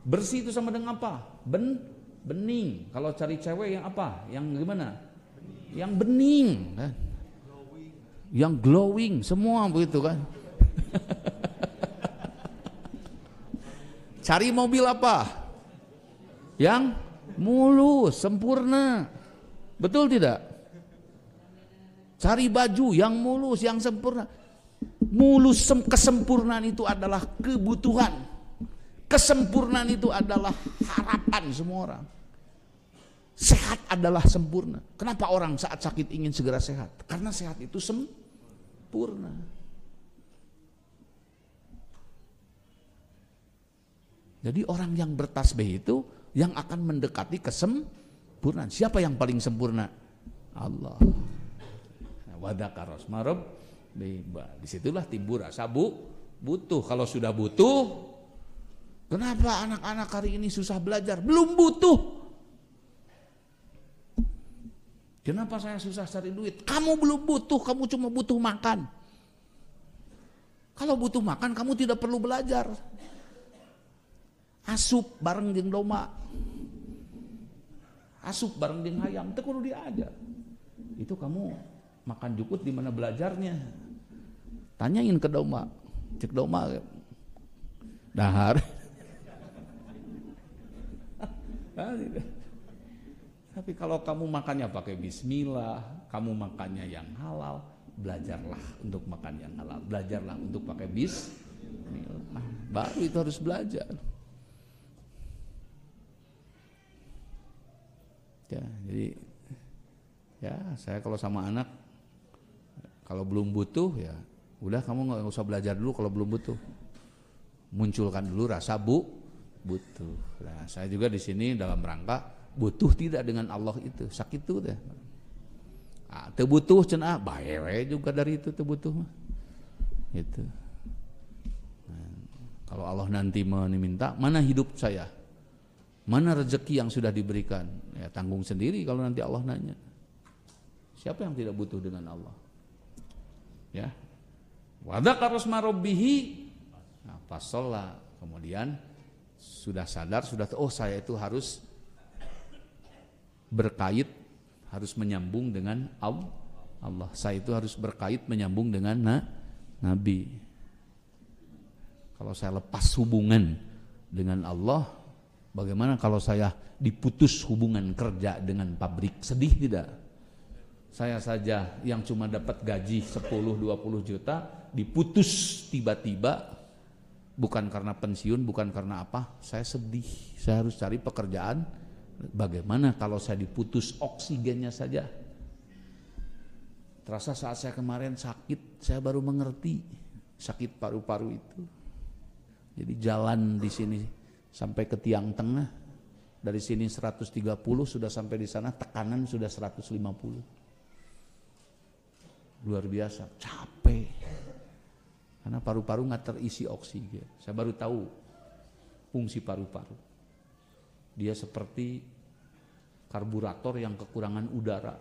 Bersih itu sama dengan apa? Bening. Kalau cari cewek yang apa? Yang gimana? Yang bening kan? Yang glowing, semua begitu kan? Cari mobil apa? Yang mulus, sempurna. Betul tidak? Cari baju yang mulus, yang sempurna. Mulus, kesempurnaan itu adalah kebutuhan. Kesempurnaan itu adalah harapan semua orang. Sehat adalah sempurna. Kenapa orang saat sakit ingin segera sehat? Karena sehat itu sempurna. Jadi orang yang bertasbih itu yang akan mendekati kesempurnaan. Siapa yang paling sempurna? Allah. Wa dzakarsma rabbih. Disitulah timbul rasa butuh. Kalau sudah butuh, kenapa anak-anak hari ini susah belajar? Belum butuh. Kenapa saya susah cari duit? Kamu belum butuh, kamu cuma butuh makan. Kalau butuh makan, kamu tidak perlu belajar. Asup bareng jeung domba. Asup bareng jeung hayam, teu kudu diajar. Itu kamu makan jukut di mana belajarnya? Tanyain ke domba. Cek domba dahar. Tapi kalau kamu makannya pakai bismillah, kamu makannya yang halal, belajarlah untuk makan yang halal. Belajarlah untuk pakai bismillah. Baru itu harus belajar. Ya, jadi ya saya kalau sama anak, kalau belum butuh ya udah kamu nggak usah belajar dulu kalau belum butuh. Munculkan dulu rasa butuh. Nah, saya juga di sini dalam rangka butuh tidak dengan Allah itu, sakit itu deh. Teu butuh cenah bae we juga dari itu teu butuh mah. Gitu. Nah, kalau Allah nanti meminta, mana hidup saya? Mana rezeki yang sudah diberikan? Ya tanggung sendiri kalau nanti Allah nanya. Siapa yang tidak butuh dengan Allah? Ya. Wa dzakarsma rabbih. Nah, pas sholat, kemudian sudah sadar, sudah oh saya itu harus berkait, harus menyambung dengan Allah. Saya itu harus berkait menyambung dengan Nabi. Kalau saya lepas hubungan dengan Allah, bagaimana kalau saya diputus hubungan kerja dengan pabrik? Sedih tidak? Saya saja yang cuma dapat gaji 10-20 juta diputus tiba-tiba, bukan karena pensiun, bukan karena apa, saya sedih. Saya harus cari pekerjaan. Bagaimana kalau saya diputus oksigennya saja? Terasa saat saya kemarin sakit, saya baru mengerti sakit paru-paru itu. Jadi jalan di sini sampai ke tiang tengah, dari sini 130 sudah sampai di sana, tekanan sudah 150. Luar biasa, capek. Karena paru-paru nggak terisi oksigen. Saya baru tahu fungsi paru-paru. Dia seperti karburator yang kekurangan udara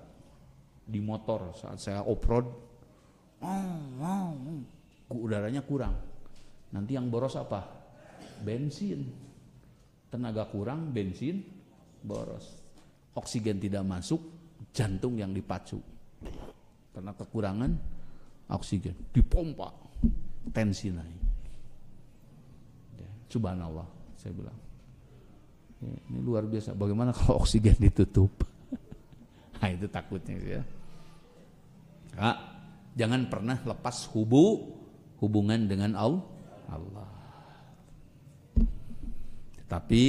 di motor saat saya off-road. Udaranya kurang. Nanti yang boros apa? Bensin. Tenaga kurang, bensin boros. Oksigen tidak masuk, jantung yang dipacu. Karena kekurangan oksigen, dipompa, tensi naik. Ya, subhanallah, saya bilang. Ya, ini luar biasa. Bagaimana kalau oksigen ditutup? Nah itu takutnya ya. Nah, jangan pernah lepas hubungan dengan Allah. Tapi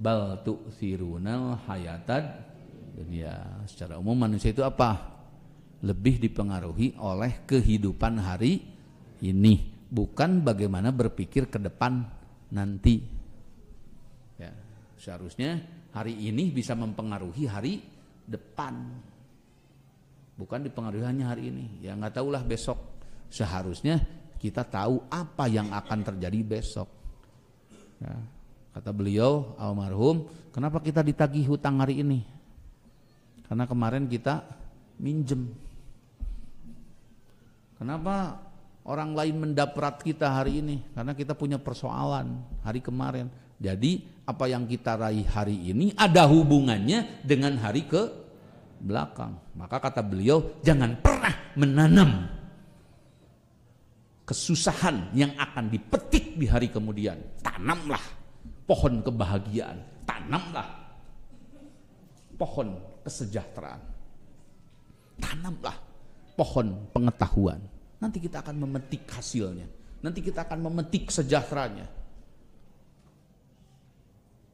bal tu'thirunal hayatad Dan ya secara umum manusia itu apa? Lebih dipengaruhi oleh kehidupan hari ini, bukan bagaimana berpikir ke depan nanti. Ya, seharusnya hari ini bisa mempengaruhi hari depan, bukan dipengaruhi hanya hari ini. Ya nggak tahulah besok. Seharusnya kita tahu apa yang akan terjadi besok. Ya, kata beliau almarhum, kenapa kita ditagih hutang hari ini? Karena kemarin kita minjem. Kenapa orang lain mendaprat kita hari ini? Karena kita punya persoalan hari kemarin. Jadi apa yang kita raih hari ini ada hubungannya dengan hari ke belakang. Maka kata beliau, jangan pernah menanam kesusahan yang akan dipetik di hari kemudian. Tanamlah pohon kebahagiaan, tanamlah pohon kesejahteraan, tanamlah pohon pengetahuan. Nanti kita akan memetik hasilnya. Nanti kita akan memetik sejahteranya.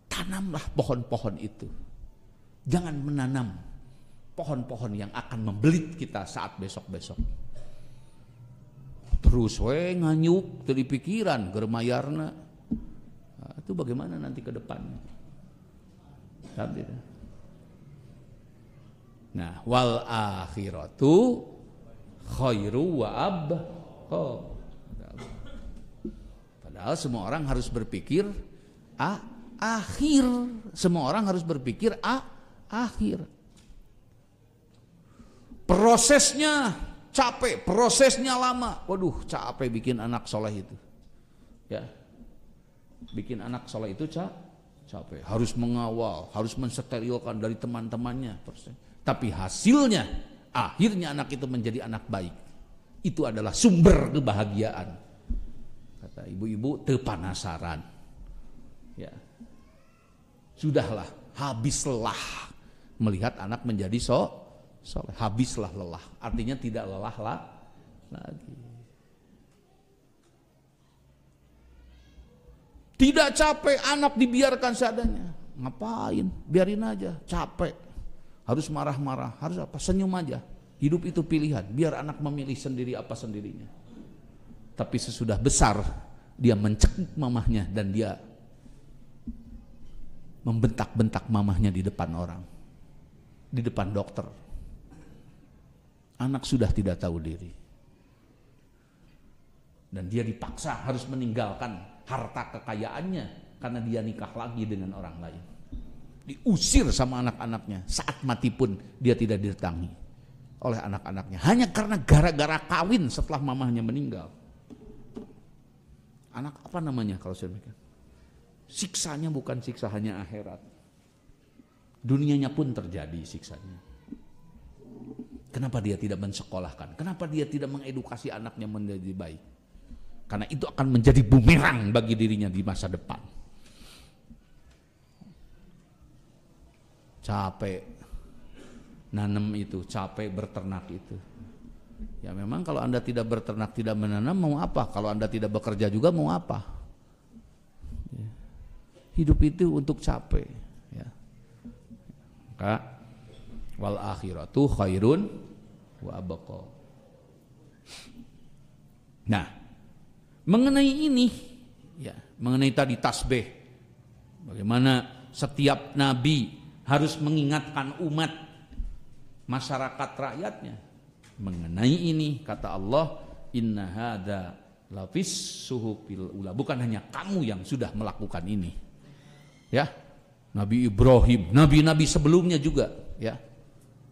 Tanamlah pohon-pohon itu. Jangan menanam pohon-pohon yang akan membelit kita saat besok-besok. Terus nganyuk dari pikiran germayarna. Nah, itu bagaimana nanti ke depannya? Nah, wal akhiratu khairu wa abqa. Padahal semua orang harus berpikir akhir. Semua orang harus berpikir akhir. Prosesnya capek, prosesnya lama. Waduh, capek bikin anak soleh itu. Ya. Bikin anak soleh itu capek. Harus mengawal, harus mensterilkan dari teman-temannya. Tapi hasilnya, akhirnya anak itu menjadi anak baik. Itu adalah sumber kebahagiaan. Kata ibu-ibu, teu panasaran. Ya. Sudahlah, habis lelah melihat anak menjadi soleh. Habislah lelah. Artinya tidak lelah lagi. Tidak capek anak dibiarkan seadanya. Ngapain? Biarin aja, capek. Harus marah-marah, harus apa? Senyum aja. Hidup itu pilihan, biar anak memilih sendiri apa sendirinya. Tapi sesudah besar, dia mencekik mamahnya dan dia membentak-bentak mamahnya di depan orang. Di depan dokter. Anak sudah tidak tahu diri. Dan dia dipaksa harus meninggalkan harta kekayaannya karena dia nikah lagi dengan orang lain. Diusir sama anak-anaknya, saat mati pun dia tidak didatangi oleh anak-anaknya, hanya karena gara-gara kawin setelah mamahnya meninggal. Anak apa namanya kalau saya mikir? Siksanya bukan siksa hanya akhirat, dunianya pun terjadi siksanya. Kenapa dia tidak mensekolahkan? Kenapa dia tidak mengedukasi anaknya menjadi baik? Karena itu akan menjadi bumerang bagi dirinya di masa depan. Capek nanam itu, capek berternak itu. Ya memang kalau Anda tidak berternak, tidak menanam, mau apa? Kalau Anda tidak bekerja juga mau apa? Ya. Hidup itu untuk capek. Ya. Maka wal akhiratu khairun wa abqa. Nah, mengenai ini, ya, mengenai tadi tasbih, bagaimana setiap nabi harus mengingatkan umat, masyarakat rakyatnya mengenai ini. Kata Allah, inna hadza lafis suhufil ula. Bukan hanya kamu yang sudah melakukan ini, ya, Nabi Ibrahim, nabi-nabi sebelumnya juga, ya,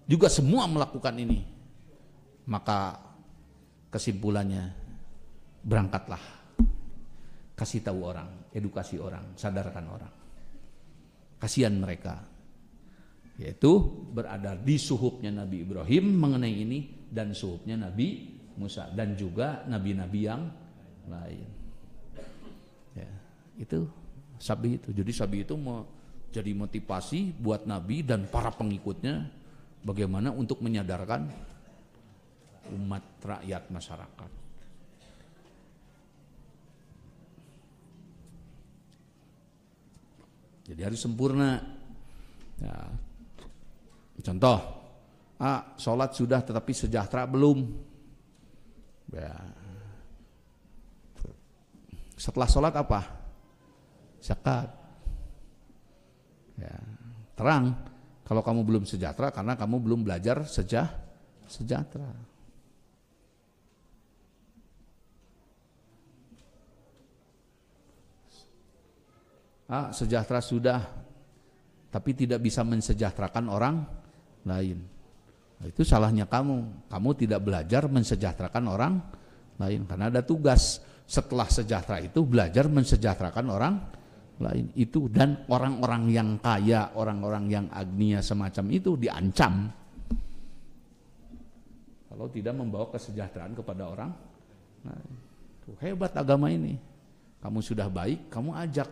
juga semua melakukan ini. Maka kesimpulannya, berangkatlah, kasih tahu orang, edukasi orang, sadarkan orang. Kasihan mereka, yaitu berada di suhufnya Nabi Ibrahim mengenai ini, dan suhufnya Nabi Musa, dan juga nabi-nabi yang lain. Ya, itu sabi itu. Jadi sabi itu mau jadi motivasi buat Nabi dan para pengikutnya bagaimana untuk menyadarkan umat rakyat masyarakat. Jadi harus sempurna. Ya. Contoh, sholat sudah tetapi sejahtera belum. Ya. Setelah sholat apa? Zakat. Ya. Terang, kalau kamu belum sejahtera karena kamu belum belajar sejahtera. Sejahtera sudah, tapi tidak bisa mensejahterakan orang lain. Nah, itu salahnya kamu. Kamu tidak belajar mensejahterakan orang lain karena ada tugas. Setelah sejahtera itu belajar mensejahterakan orang lain. Itu dan orang-orang yang kaya, orang-orang yang agnia semacam itu diancam kalau tidak membawa kesejahteraan kepada orang. Nah, tuh, hebat agama ini. Kamu sudah baik, kamu ajak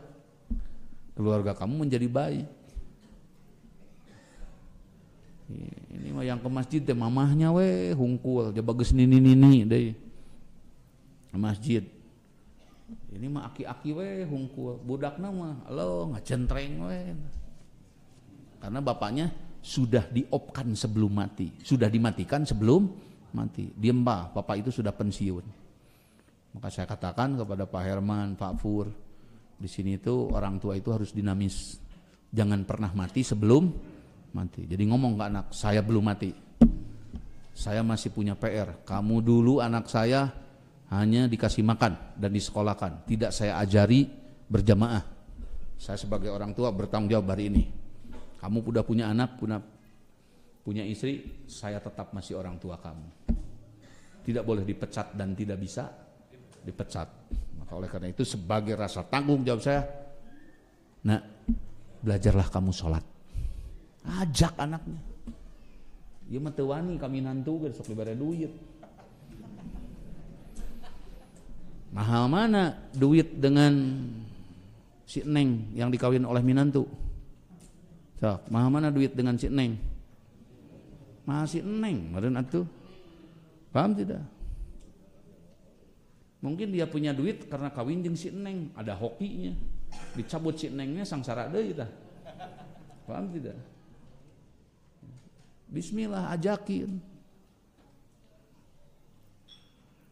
keluarga kamu menjadi baik. Ini mah yang ke masjid teh mamahnya we hungkul, ja bagus nini deui. Masjid. Ini mah aki-aki we hungkul, budakna mah alo ngacentreng we. Karena bapaknya sudah diopkan sebelum mati, sudah dimatikan sebelum mati. Diem Pak, bapak itu sudah pensiun. Maka saya katakan kepada Pak Herman, Pak Fur, di sini itu orang tua itu harus dinamis. Jangan pernah mati sebelum mati. Jadi ngomong ke anak, saya belum mati. Saya masih punya PR. Kamu dulu anak saya hanya dikasih makan dan disekolahkan. Tidak saya ajari berjamaah. Saya sebagai orang tua bertanggung jawab hari ini. Kamu udah punya anak, punya istri, saya tetap masih orang tua kamu. Tidak boleh dipecat dan tidak bisa dipecat. Maka oleh karena itu sebagai rasa tanggung jawab saya, nah belajarlah kamu sholat. Ajak anaknya. Dia mah teu wani kami nantu geus sok dibere duit. Mahal mana duit dengan si Neng yang dikawin oleh minantu? Sok, mahal mana duit dengan si Neng? Mahal si Neng, meureun atuh. Paham tidak? Mungkin dia punya duit karena kawin jeung si Neng, ada hokinya. Dicabut si Nengnya sangsara deui tah. Paham tidak? Bismillah ajakin.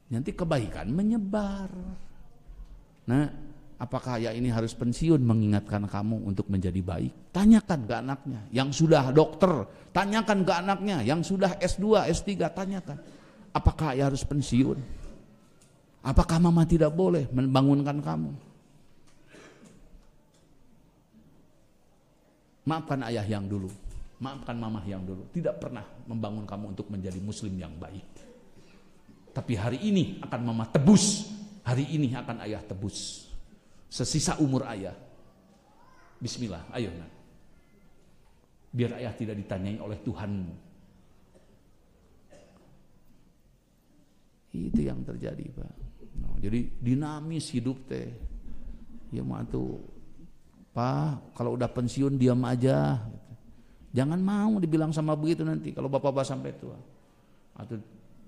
Nanti kebaikan menyebar. Nah, apakah ayah ini harus pensiun mengingatkan kamu untuk menjadi baik? Tanyakan ke anaknya. Yang sudah dokter, tanyakan ke anaknya. Yang sudah S2, S3, tanyakan. Apakah ayah harus pensiun? Apakah mama tidak boleh membangunkan kamu? Maafkan ayah yang dulu, maafkan mama yang dulu, tidak pernah membangun kamu untuk menjadi muslim yang baik. Tapi hari ini akan mama tebus, hari ini akan ayah tebus. Sesisa umur ayah. Bismillah, ayo nak. Biar ayah tidak ditanyai oleh Tuhanmu. Itu yang terjadi, Pak. Nah, jadi dinamis hidup teh. Ya mah tuh, Pak, kalau udah pensiun diam aja. Jangan mau dibilang sama begitu nanti kalau bapak-bapak sampai tua. Atau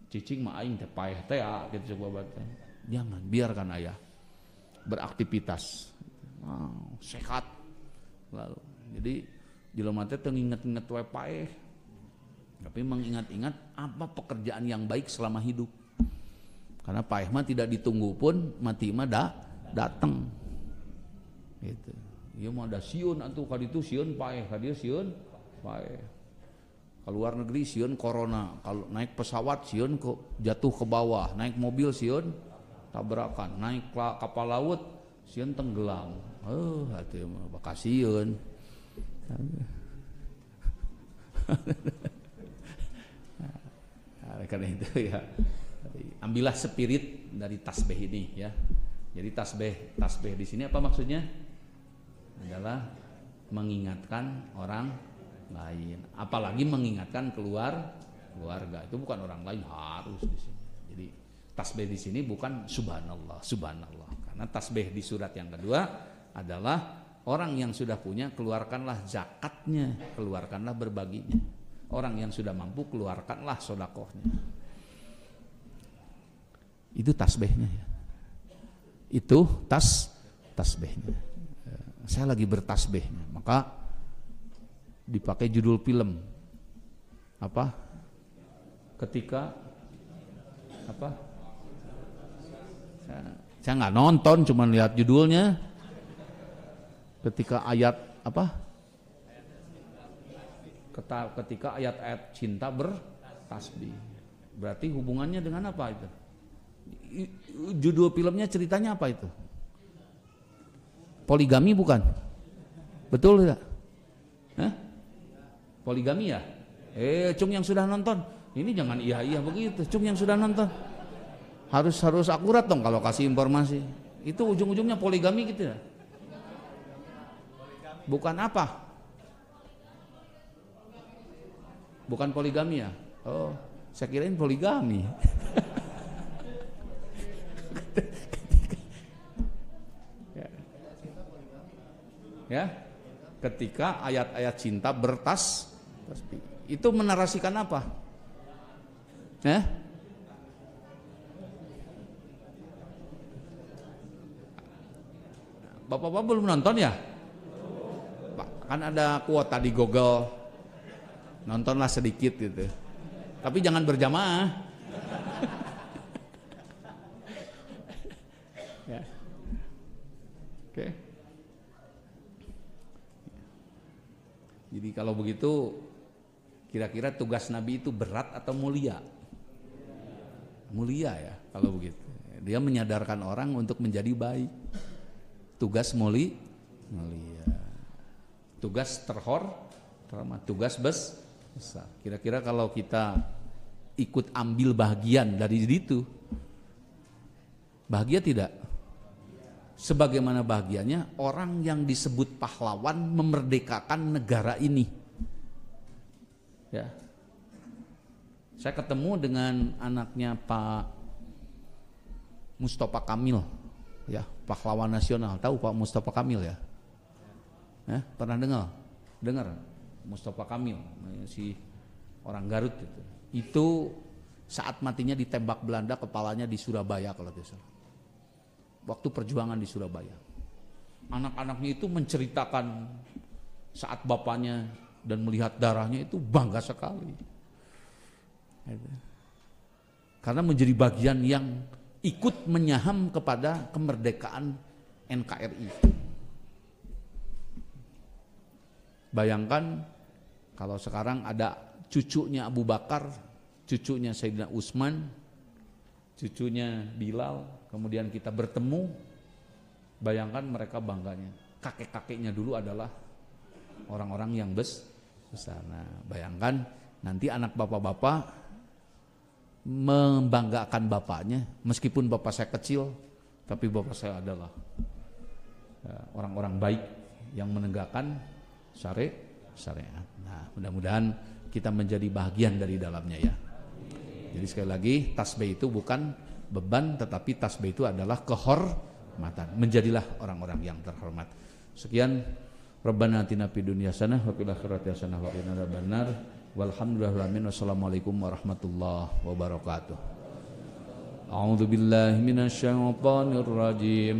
cicing mah aing teh paeh teh gitu coba baca. Jangan, biarkan ayah beraktivitas. Wow, sehat. Lalu jadi jelema teh teu nginget-nginget wae paeh. Tapi mengingat-ingat apa pekerjaan yang baik selama hidup. Karena paeh mah tidak ditunggu pun mati mah datang. Gitu. Ieu mah da sieun atuh ka ditu sieun paeh, ka dieu sieun paeh. Ka luar negeri sieun corona, kalau naik pesawat sieun jatuh ke bawah, naik mobil sieun tabrakan, naik kapal laut sieun tenggelam. Atuh mah bakasieun. Nah, karena itu ya ambillah spirit dari tasbih ini ya. Jadi tasbih di sini apa maksudnya? Adalah mengingatkan orang lain, apalagi mengingatkan keluarga. Itu bukan orang lain, harus di sini. Jadi tasbih di sini bukan subhanallah, karena tasbih di surat yang kedua adalah orang yang sudah punya keluarkanlah zakatnya, keluarkanlah berbaginya. Orang yang sudah mampu keluarkanlah sedekahnya. Itu tasbihnya ya. Itu tasbihnya. Saya lagi bertasbih, maka dipakai judul film apa? Ketika apa? Saya nggak nonton, cuma lihat judulnya. Ketika ayat apa? Ketika ayat-ayat cinta bertasbih. Berarti hubungannya dengan apa itu? Judul filmnya ceritanya apa itu? Poligami bukan? Betul tidak? Hah? Poligami ya? Cung yang sudah nonton. Ini jangan iya begitu. Cung yang sudah nonton. Harus akurat dong kalau kasih informasi. Itu ujung-ujungnya poligami gitu ya? Bukan apa? Bukan poligami ya? Oh, saya kirain poligami. Ya, ketika ayat-ayat cinta bertasbih. Itu menarasikan apa? Bapak-bapak belum nonton ya? Kan ada kuota di Google, nontonlah sedikit gitu. Tapi jangan berjamaah. Ya. Oke. Jadi kalau begitu, kira-kira tugas Nabi itu berat atau mulia? Mulia ya kalau begitu. Dia menyadarkan orang untuk menjadi baik. Tugas mulia. Tugas terhormat, tugas besar. Kira-kira kalau kita ikut ambil bagian dari itu, bahagia tidak? Sebagaimana bahagianya orang yang disebut pahlawan memerdekakan negara ini. Ya. Saya ketemu dengan anaknya Pak Mustafa Kamil, ya, pahlawan nasional. Tahu Pak Mustafa Kamil ya? Pernah dengar Mustafa Kamil, si orang Garut itu. Itu saat matinya ditembak Belanda, kepalanya di Surabaya kalau tidak salah. Waktu perjuangan di Surabaya. Anak-anaknya itu menceritakan saat bapaknya dan melihat darahnya itu bangga sekali. Karena menjadi bagian yang ikut menyaham kepada kemerdekaan NKRI. Bayangkan kalau sekarang ada cucunya Abu Bakar, cucunya Sayyidina Utsman, cucunya Bilal, kemudian kita bertemu, bayangkan mereka bangganya. Kakek-kakeknya dulu adalah orang-orang yang besar. Nah, bayangkan nanti anak bapak-bapak membanggakan bapaknya, meskipun bapak saya kecil, tapi bapak saya adalah orang-orang baik yang menegakkan syariat. Nah, mudah-mudahan kita menjadi bagian dari dalamnya ya. Jadi sekali lagi, tasbih itu bukan beban, tetapi tasbih itu adalah kehormatan. Menjadilah orang-orang yang terhormat. Sekian, Rabbana atina fid dunya hasanah wa fil akhirati hasanah wa qina adzabannar. Walhamdulillahirabbil alamin. Wassalamualaikum warahmatullahi wabarakatuh. A'udzu billahi minasyaitonir rajim.